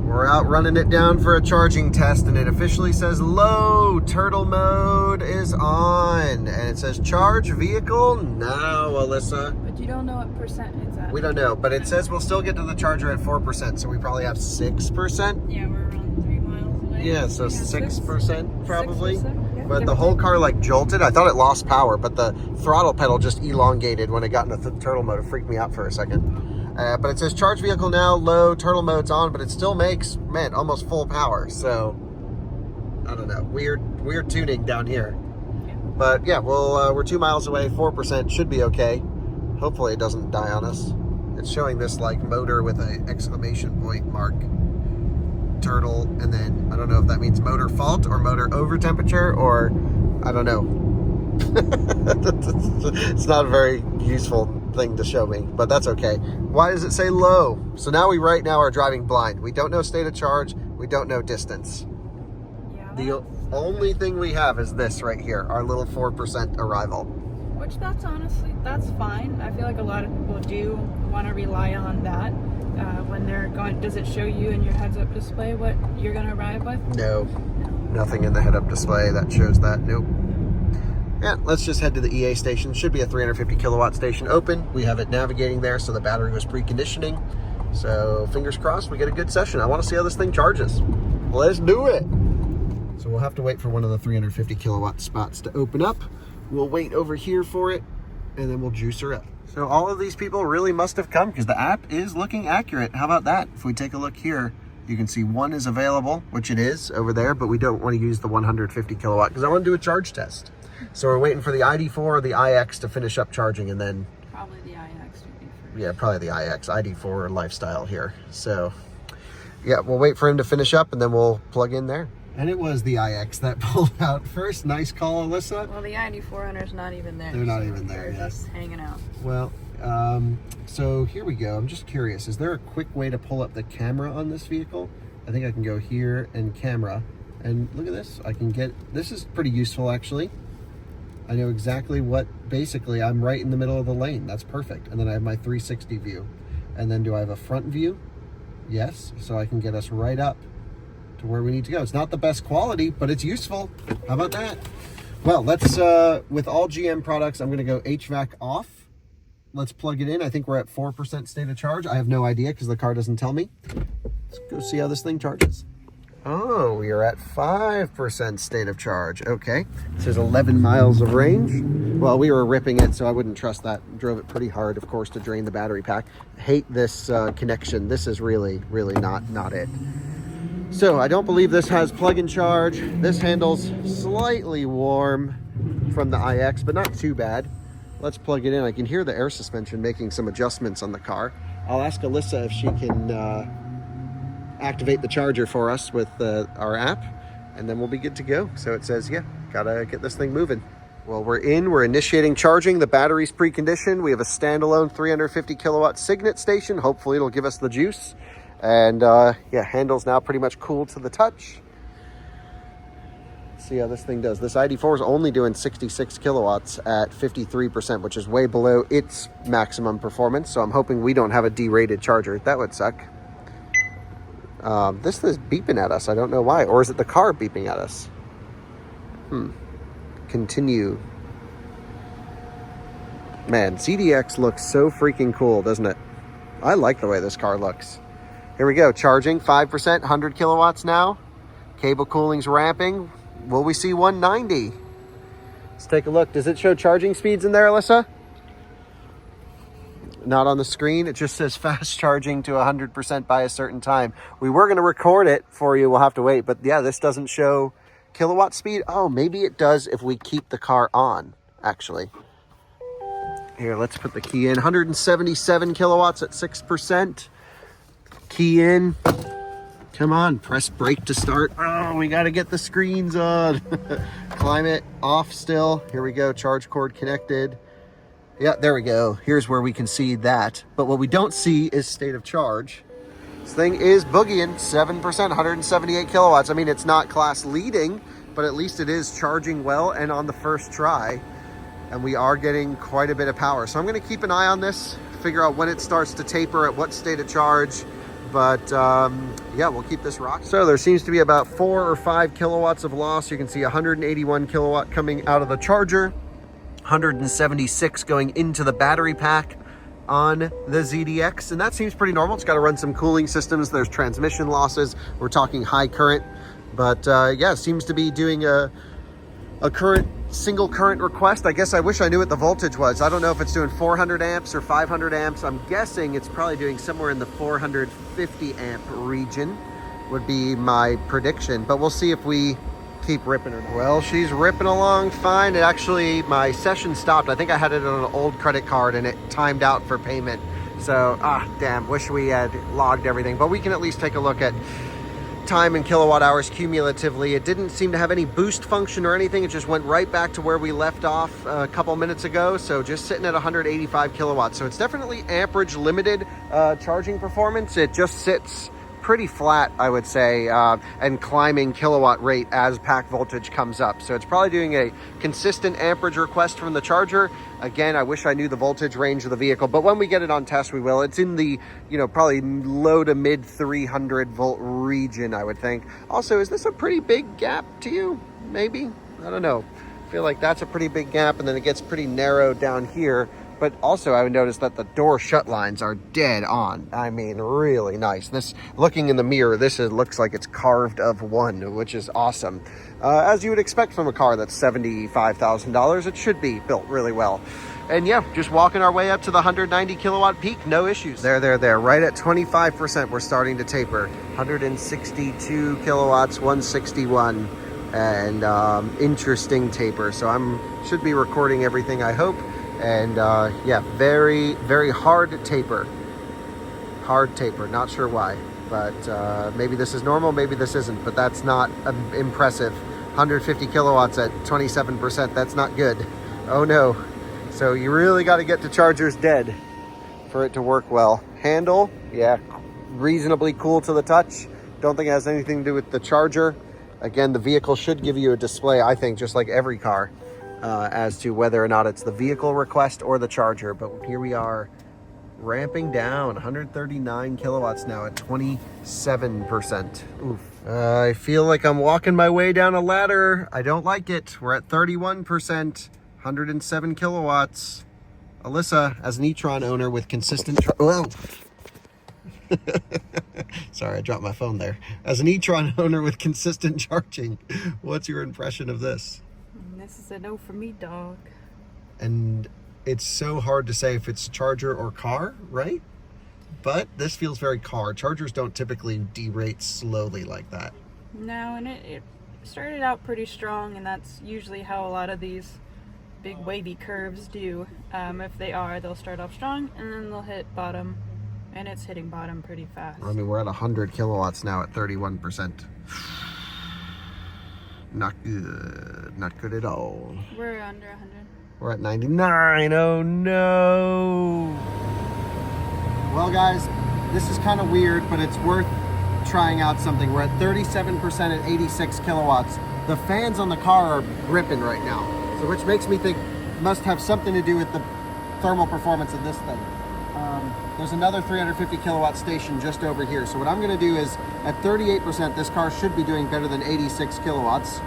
We're out running it down for a charging test, and it officially says low. Turtle mode is on, and it says charge vehicle now, Alyssa. But you don't know what percent it's at. We don't know, but it says we'll still get to the charger at 4%, so we probably have 6%. Yeah, we're around 3 miles away. Yeah, so 6% probably. 6%, yeah. But the whole car like jolted. I thought it lost power, but the throttle pedal just elongated when it got into turtle mode. It freaked me out for a second. But it says charge vehicle now, low, turtle mode's on, but it still makes, man, almost full power. So, I don't know, weird tuning down here. Yeah. But yeah, we're 2 miles away, 4%, should be okay. Hopefully it doesn't die on us. It's showing this like motor with an exclamation point mark, turtle, and then I don't know if that means motor fault or motor over temperature, or I don't know. It's not a very useful thing to show me, but that's okay. Why does it say low? So now we right now are driving blind. We don't know state of charge. We don't know distance. Yeah, The only thing we have is this right here, our little 4% arrival. which that's fine. I feel like a lot of people do want to rely on that when they're going. Does it show you in your heads-up display what you're going to arrive with? No, nothing in the head-up display that shows that. Nope. Yeah, let's just head to the EA station. Should be a 350 kilowatt station open. We have it navigating there, so the battery was preconditioning. So fingers crossed we get a good session. I want to see how this thing charges. Let's do it. So we'll have to wait for one of the 350 kilowatt spots to open up. We'll wait over here for it, and then we'll juice her up. So all of these people really must have come because the app is looking accurate. How about that? If we take a look here, you can see one is available, which it is over there, but we don't want to use the 150 kilowatt because I want to do a charge test. So we're waiting for the ID4 or the iX to finish up charging, and then Probably the iX would be first. yeah, probably the iX, ID4 lifestyle here. So yeah, we'll wait for him to finish up and then we'll plug in there. And it was the iX that pulled out first. Nice call, Alyssa. Well, the ID400's not even there. They're not even there, They're yeah. just hanging out. Well, so here we go. I'm just curious, is there a quick way to pull up the camera on this vehicle? I think I can go here and camera, and look at this. I can get, this is pretty useful actually. I know exactly what, basically I'm right in the middle of the lane. That's perfect. And then I have my 360 view. And then do I have a front view? Yes. So I can get us right up to where we need to go. It's not the best quality, but it's useful. How about that? Well, let's, with all GM products, I'm gonna go HVAC off. Let's plug it in. I think we're at 4% state of charge. I have no idea because the car doesn't tell me. Let's go see how this thing charges. Oh, we are at 5% state of charge. Okay. It says 11 miles of range. Well, we were ripping it, so I wouldn't trust that. Drove it pretty hard, of course, to drain the battery pack. Hate this connection. This is really not it. So I don't believe this has plug-in charge. This handles slightly warm from the iX, but not too bad. Let's plug it in. I can hear the air suspension making some adjustments on the car. I'll ask Alyssa if she can activate the charger for us with our app, and then we'll be good to go. So it says, yeah, gotta get this thing moving. Well, we're initiating charging. The battery's preconditioned. We have a standalone 350 kilowatt Signet station. Hopefully it'll give us the juice. And yeah, handle's now pretty much cool to the touch. Let's see how this thing does. This ID4 is only doing 66 kilowatts at 53%, which is way below its maximum performance. So I'm hoping we don't have a derated charger. That would suck. This is beeping at us. I don't know why. Or is it the car beeping at us? Continue. Man, ZDX looks so freaking cool, doesn't it? I like the way this car looks. Here we go. Charging 5%, 100 kilowatts now. Cable cooling's ramping. Will we see 190? Let's take a look. Does it show charging speeds in there, Alyssa? Not on the screen. It just says fast charging to 100% by a certain time. We were going to record it for you. We'll have to wait. But yeah, this doesn't show kilowatt speed. Oh, maybe it does if we keep the car on, actually. Here, let's put the key in. 177 kilowatts at 6%. Key in. Come on, press brake to start. Oh, we got to get the screens on. Climate off still. Here we go. Charge cord connected. Yeah, there we go. Here's where we can see that. But what we don't see is state of charge. This thing is boogieing 7%, 178 kilowatts. I mean, it's not class leading, but at least it is charging well and on the first try. And we are getting quite a bit of power. So I'm going to keep an eye on this, figure out when it starts to taper, at what state of charge. But yeah, we'll keep this rocking. So there seems to be about 4 or 5 kilowatts of loss. You can see 181 kilowatt coming out of the charger, 176 going into the battery pack on the ZDX. And that seems pretty normal. It's got to run some cooling systems. There's transmission losses. We're talking high current. But yeah, it seems to be doing a single current request. I guess I wish I knew what the voltage was. I don't know if it's doing 400 amps or 500 amps. I'm guessing it's probably doing somewhere in the 450 amp region would be my prediction, but we'll see if we keep ripping her. Well, she's ripping along fine. It actually, my session stopped. I think I had it on an old credit card and it timed out for payment. So, damn, wish we had logged everything, but we can at least take a look at time and kilowatt hours cumulatively. It didn't seem to have any boost function or anything. It just went right back to where we left off a couple minutes ago. So just sitting at 185 kilowatts. So it's definitely amperage limited charging performance. It just sits pretty flat, I would say, and climbing kilowatt rate as pack voltage comes up. So it's probably doing a consistent amperage request from the charger. Again, I wish I knew the voltage range of the vehicle, but when we get it on test, we will. It's in the, probably low to mid 300 volt region, I would think. Also, is this a pretty big gap to you? Maybe? I don't know. I feel like that's a pretty big gap, and then it gets pretty narrow down here. But also I would notice that the door shut lines are dead on. I mean, really nice. This, looking in the mirror, looks like it's carved of one, which is awesome. As you would expect from a car that's $75,000, it should be built really well. And yeah, just walking our way up to the 190 kilowatt peak, no issues. There. Right at 25%, we're starting to taper. 162 kilowatts, 161, and interesting taper. So should be recording everything, I hope. And yeah, very, very hard taper. Hard taper, not sure why, but maybe this is normal, maybe this isn't, but that's not impressive. 150 kilowatts at 27%, that's not good. Oh no. So you really got to get the chargers dead for it to work well. Handle, yeah, reasonably cool to the touch. Don't think it has anything to do with the charger. Again, the vehicle should give you a display, I think, just like every car. As to whether or not it's the vehicle request or the charger. But here we are ramping down, 139 kilowatts now at 27%. Oof. I feel like I'm walking my way down a ladder. I don't like it. We're at 31%, 107 kilowatts. Alyssa, as an e-tron owner with consistent... Sorry, I dropped my phone there. As an e-tron owner with consistent charging, what's your impression of this? This is a no for me, dog. And it's so hard to say if it's charger or car, right? But this feels very car. Chargers don't typically derate slowly like that. No, and it started out pretty strong, and that's usually how a lot of these big wavy curves do. If they are, they'll start off strong, and then they'll hit bottom, and it's hitting bottom pretty fast. I mean, we're at 100 kilowatts now at 31%. Not good. Not good at all. We're under 100. We're at 99. Oh no. Well, guys, this is kind of weird, but it's worth trying out something. We're at 37% at 86 kilowatts. The fans on the car are ripping right now, so which makes me think it must have something to do with the thermal performance of this thing. There's another 350 kilowatt station just over here. So what I'm gonna do is, at 38%, this car should be doing better than 86 kilowatts.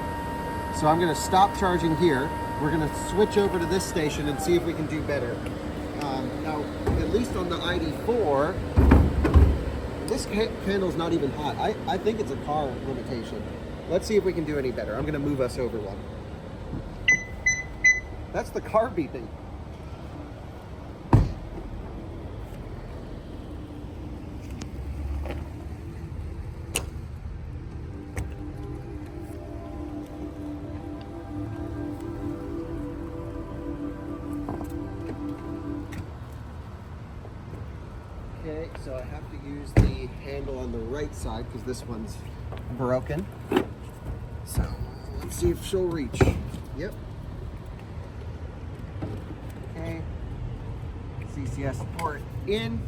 So I'm gonna stop charging here. We're gonna switch over to this station and see if we can do better. Now, at least on the ID4, this candle's not even hot. I think it's a car limitation. Let's see if we can do any better. I'm going to move us over one. That's the car beeping. Okay, so I have to use the handle on the right side because this one's broken. So let's see if she'll reach. Yep. Okay. CCS port in.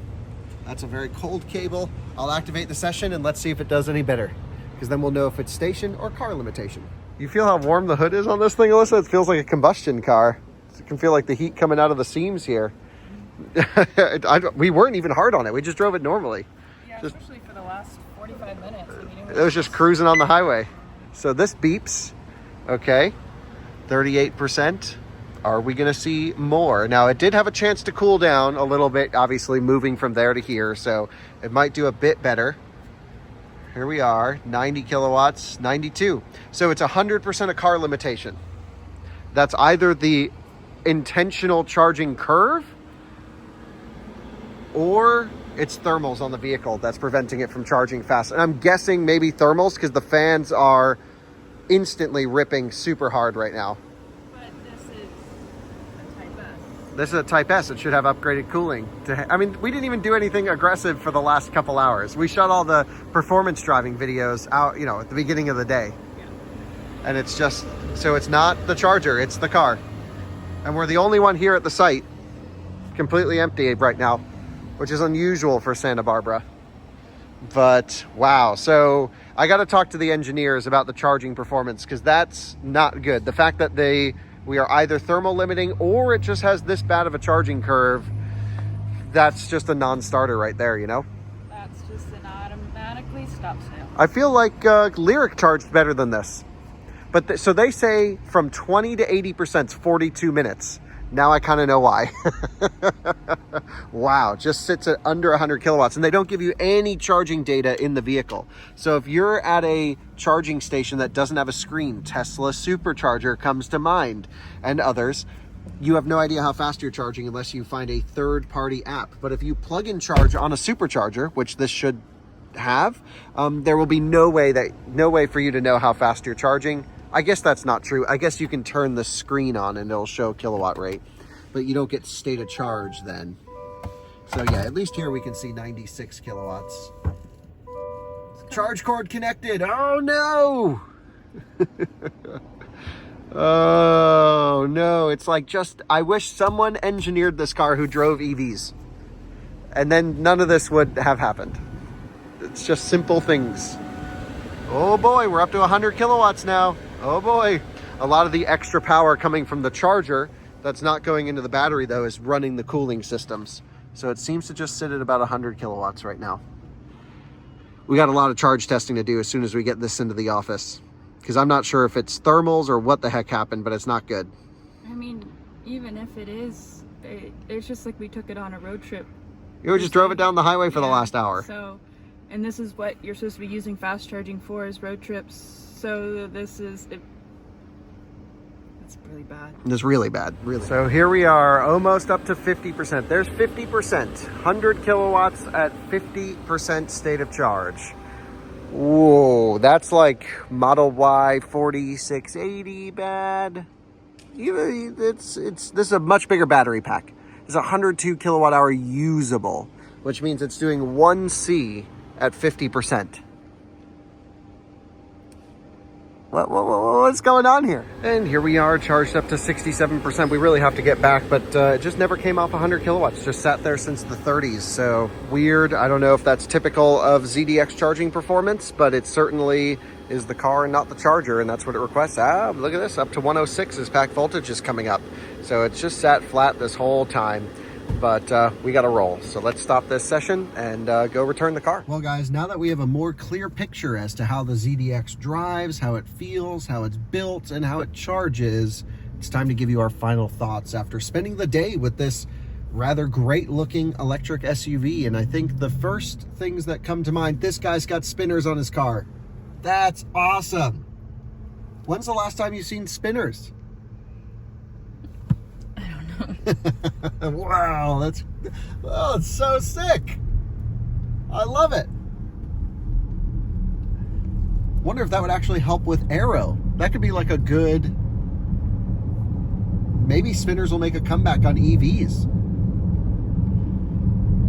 That's a very cold cable. I'll activate the session and let's see if it does any better, because then we'll know if it's station or car limitation. You feel how warm the hood is on this thing, Alyssa? It feels like a combustion car. It can feel like the heat coming out of the seams here. We weren't even hard on it. We just drove it normally. Yeah, just, especially for the last 45 minutes. I mean, it was just cruising on the highway. So this beeps. Okay, 38%. Are we going to see more? Now, it did have a chance to cool down a little bit, obviously moving from there to here, so it might do a bit better. Here we are, 90 kilowatts, 92. So it's 100% a car limitation. That's either the intentional charging curve or it's thermals on the vehicle that's preventing it from charging fast. And I'm guessing maybe thermals because the fans are instantly ripping super hard right now. but this is a Type S. This is a Type S. It should have upgraded cooling. I mean, we didn't even do anything aggressive for the last couple hours. We shot all the performance driving videos out, at the beginning of the day. Yeah. And it's just, so it's not the charger, it's the car. And we're the only one here at the site, completely empty right now, which is unusual for Santa Barbara. But wow, so I got to talk to the engineers about the charging performance, because that's not good. The fact that we are either thermal limiting or it just has this bad of a charging curve, that's just a non-starter right there, That's just an automatically stop sale. I feel like Lyriq charged better than this. But so they say from 20 to 80% is 42 minutes. Now I kind of know why. Wow, just sits at under 100 kilowatts, and they don't give you any charging data in the vehicle. So if you're at a charging station that doesn't have a screen, Tesla Supercharger comes to mind, and others, you have no idea how fast you're charging unless you find a third-party app. But if you plug in charge on a supercharger, which this should have, there will be no way for you to know how fast you're charging. I guess that's not true. I guess you can turn the screen on and it'll show kilowatt rate, but you don't get state of charge then. So yeah, at least here we can see 96 kilowatts. Charge cord connected. Oh no. Oh no. It's like I wish someone engineered this car who drove EVs, and then none of this would have happened. It's just simple things. Oh boy, we're up to 100 kilowatts now. Oh boy. A lot of the extra power coming from the charger that's not going into the battery though is running the cooling systems. So it seems to just sit at about 100 kilowatts right now. We got a lot of charge testing to do as soon as we get this into the office, because I'm not sure if it's thermals or what the heck happened, but it's not good. I mean, even if it is, it's just like we took it on a road trip. We just drove it down the highway for the Yeah, last hour. So, and this is what you're supposed to be using fast charging for, is road trips. So this is, it's really bad. It's really bad, really. So here we are, almost up to 50%. There's 50%, 100 kilowatts at 50% state of charge. Whoa, that's like Model Y 4680 bad. This is a much bigger battery pack. It's 102 kilowatt hour usable, which means it's doing 1C at 50%. What's going on here? And here we are, charged up to 67%. We really have to get back, but it just never came off 100 kilowatts. Just sat there since the 30s. So weird. I don't know if that's typical of ZDX charging performance, but it certainly is the car and not the charger, and that's what it requests. Ah, look at this, up to 106 is pack voltage is coming up. So it's just sat flat this whole time. But we got to roll. So let's stop this session and go return the car. Well, guys, now that we have a more clear picture as to how the ZDX drives, how it feels, how it's built, and how it charges, it's time to give you our final thoughts after spending the day with this rather great looking electric SUV. And I think the first things that come to mind, this guy's got spinners on his car. That's awesome. When's the last time you've seen spinners? I don't know. Wow, it's so sick. I love it. Wonder if that would actually help with aero. That could be like a good... Maybe spinners will make a comeback on EVs.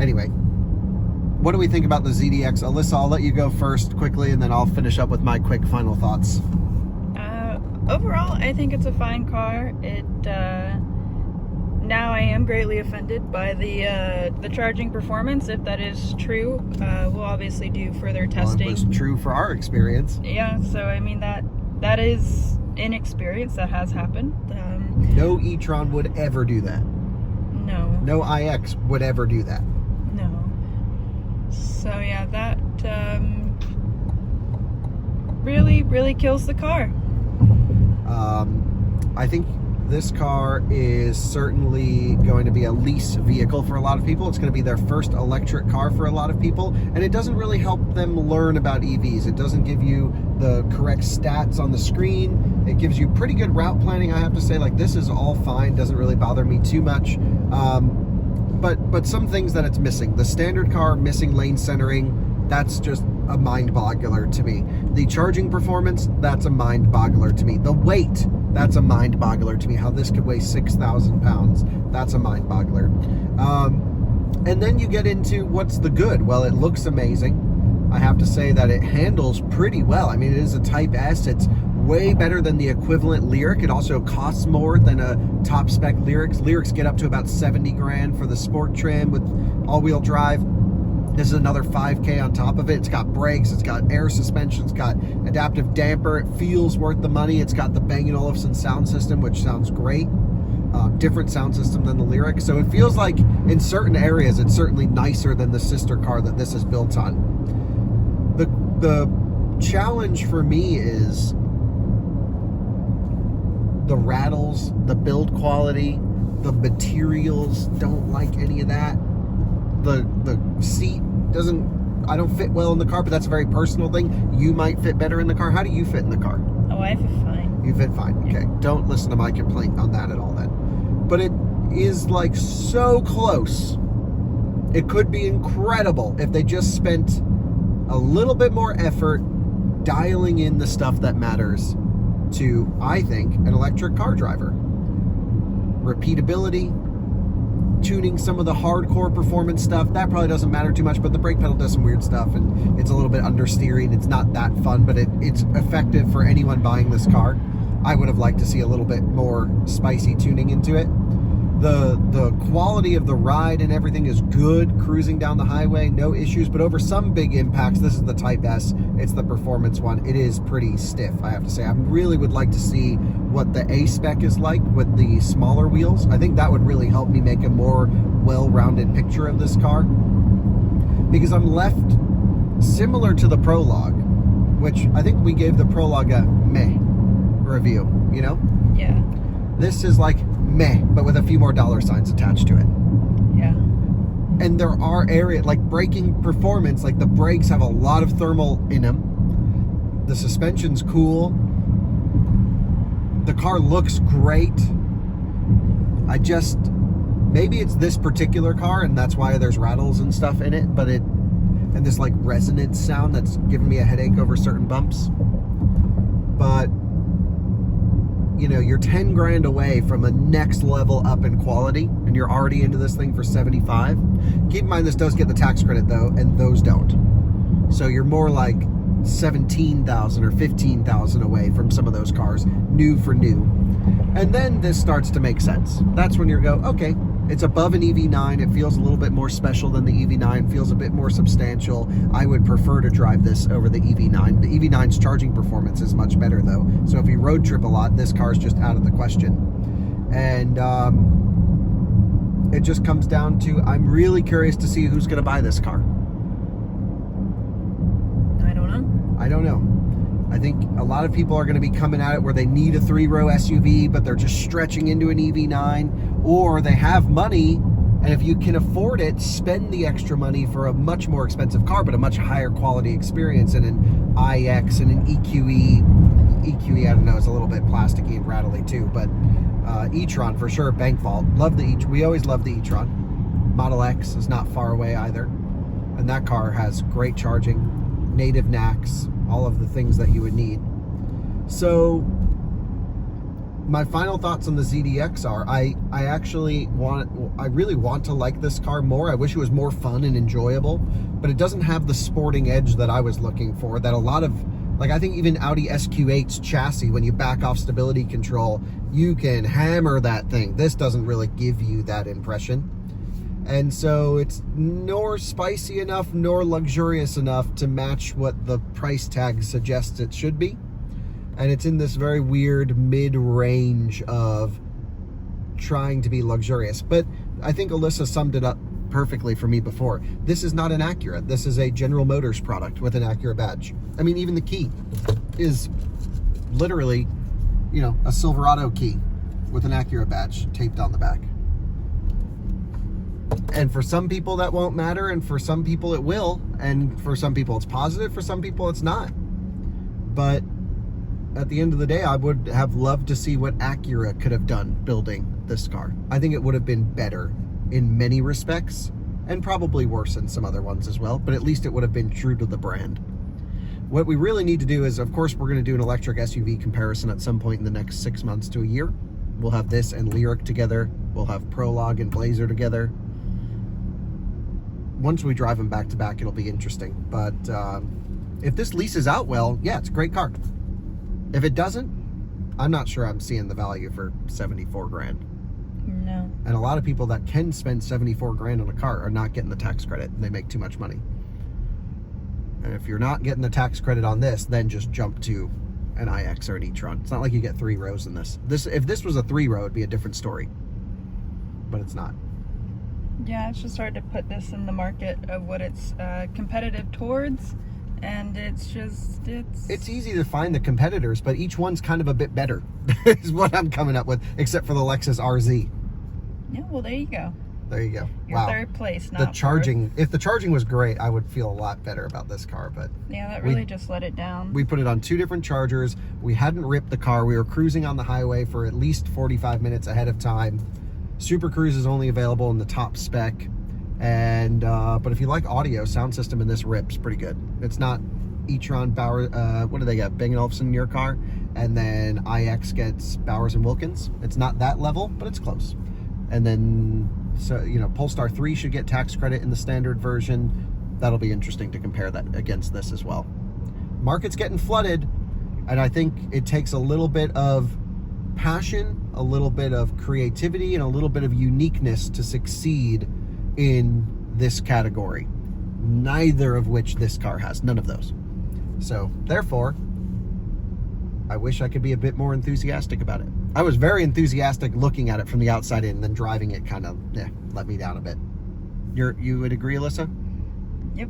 Anyway, what do we think about the ZDX? Alyssa, I'll let you go first quickly, and then I'll finish up with my quick final thoughts. Overall, I think it's a fine car. Now I am greatly offended by the charging performance. If that is true, we'll obviously do further testing. Well, it was true for our experience. Yeah, so I mean that is inexperience that has happened. No e-tron would ever do that. No. No iX would ever do that. No. So yeah, that really kills the car. I think this car is certainly going to be a lease vehicle for a lot of people. It's going to be their first electric car for a lot of people, and it doesn't really help them learn about EVs. It doesn't give you the correct stats on the screen. It gives you pretty good route planning, I have to say. Like, this is all fine, doesn't really bother me too much. But some things that it's missing. The standard car missing lane centering, that's just a mind-boggler to me. The charging performance, that's a mind-boggler to me. The weight, that's a mind-boggler to me. How this could weigh 6,000 pounds, that's a mind-boggler. And then you get into what's the good. Well, it looks amazing. I have to say that it handles pretty well. I mean, it is a Type S. It's way better than the equivalent Lyriq. It also costs more than a top spec Lyriq. Lyriqs get up to about 70 grand for the sport trim with all-wheel drive. This is another 5K on top of it. It's got brakes, it's got air suspension, it's got adaptive damper. It feels worth the money. It's got the Bang & Olufsen sound system, which sounds great. Different sound system than the Lyriq. So it feels like in certain areas, it's certainly nicer than the sister car that this is built on. The challenge for me is the rattles, the build quality, the materials, don't like any of that. The seat I don't fit well in the car, but that's a very personal thing. You might fit better in the car. How do you fit in the car? Oh, I fit fine. You fit fine, okay. Don't listen to my complaint on that at all then. But it is like so close. It could be incredible if they just spent a little bit more effort dialing in the stuff that matters to, I think, an electric car driver. Repeatability, tuning some of the hardcore performance stuff, that probably doesn't matter too much, but the brake pedal does some weird stuff, and it's a little bit understeering. It's not that fun, but it's effective for anyone buying this car. I would have liked to see a little bit more spicy tuning into it. The quality of the ride and everything is good, cruising down the highway, no issues, but over some big impacts, this is the Type S, it's the performance one, it is pretty stiff, I have to say. I really would like to see what the A-spec is like with the smaller wheels. I think that would really help me make a more well-rounded picture of this car, because I'm left similar to the Prologue, which I think we gave the Prologue a meh review, you know? Yeah. This is like meh, but with a few more dollar signs attached to it. Yeah. And there are areas, like braking performance, like the brakes have a lot of thermal in them. The suspension's cool. The car looks great. Maybe it's this particular car and that's why there's rattles and stuff in it, but and this like resonance sound that's giving me a headache over certain bumps. But you know, you're 10 grand away from a next level up in quality, and you're already into this thing for 75. Keep in mind, this does get the tax credit though, and those don't. So you're more like 17,000 or 15,000 away from some of those cars, new for new. And then this starts to make sense. That's when you go, okay, it's above an EV9. It feels a little bit more special than the EV9, feels a bit more substantial. I would prefer to drive this over the EV9. The EV9's charging performance is much better though. So if you road trip a lot, this car is just out of the question. And it just comes down to, I'm really curious to see who's going to buy this car. I don't know. I think a lot of people are going to be coming at it where they need a 3-row SUV, but they're just stretching into an EV9, or they have money, and if you can afford it, spend the extra money for a much more expensive car, but a much higher quality experience in an iX and an EQE, EQE, I don't know, it's a little bit plasticky and rattly too, but e-tron for sure, bank vault. Love the we always love the e-tron. Model X is not far away either, and that car has great charging, native NACs, all of the things that you would need. So my final thoughts on the ZDX are, I really want to like this car more. I wish it was more fun and enjoyable, but it doesn't have the sporting edge that I was looking for, that a lot of, like, I think even Audi SQ8's chassis, when you back off stability control, you can hammer that thing. This doesn't really give you that impression. And so it's nor spicy enough nor luxurious enough to match what the price tag suggests it should be. And it's in this very weird mid-range of trying to be luxurious. But I think Alyssa summed it up perfectly for me before. This is not an Acura. This is a General Motors product with an Acura badge. I mean, even the key is literally, you know, a Silverado key with an Acura badge taped on the back. And for some people that won't matter, and for some people it will, and for some people it's positive, for some people it's not. But at the end of the day, I would have loved to see what Acura could have done building this car. I think it would have been better in many respects, and probably worse in some other ones as well, but at least it would have been true to the brand. What we really need to do is, of course, we're going to do an electric SUV comparison at some point in the next 6 months to a year. We'll have this and Lyriq together. We'll have Prologue and Blazer together. Once we drive them back to back, it'll be interesting. But if this leases out well, yeah, it's a great car. If it doesn't, I'm not sure I'm seeing the value for 74 grand. No. And a lot of people that can spend 74 grand on a car are not getting the tax credit. They make too much money. And if you're not getting the tax credit on this, then just jump to an iX or an e-tron. It's not like you get 3 rows in this. If this was a 3-row, it'd be a different story. But it's not. Yeah, it's just hard to put this in the market of what it's competitive towards. And it's easy to find the competitors, but each one's kind of a bit better is what I'm coming up with, except for the Lexus RZ. Yeah, well, there you go. There you go. Your third place, not the charging. If the charging was great, I would feel a lot better about this car, but yeah, that really just let it down. We put it on 2 different chargers. We hadn't ripped the car. We were cruising on the highway for at least 45 minutes ahead of time. Super Cruise is only available in the top spec. And but if you like audio, sound system in this rips pretty good. It's not e-tron Bowers, what do they get, Bang & Olufsen in your car, and then iX gets Bowers & Wilkins. It's not that level, but it's close. And then, so, you know, Polestar 3 should get tax credit in the standard version. That'll be interesting to compare that against this as well. Market's getting flooded, and I think it takes a little bit of passion, a little bit of creativity, and a little bit of uniqueness to succeed in this category, neither of which this car has. None of those. So therefore, I wish I could be a bit more enthusiastic about it. I was very enthusiastic looking at it from the outside in, and then driving it kind of let me down a bit. You would agree, Alyssa? Yep.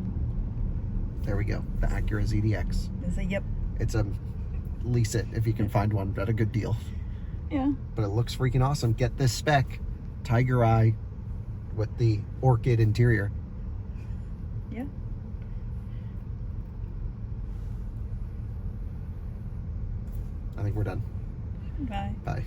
There we go. The Acura ZDX. It's a yep. It's a lease it if you can find one at a good deal. Yeah. But it looks freaking awesome. Get this spec, Tiger Eye, with the orchid interior. Yeah. I think we're done. Bye. Bye.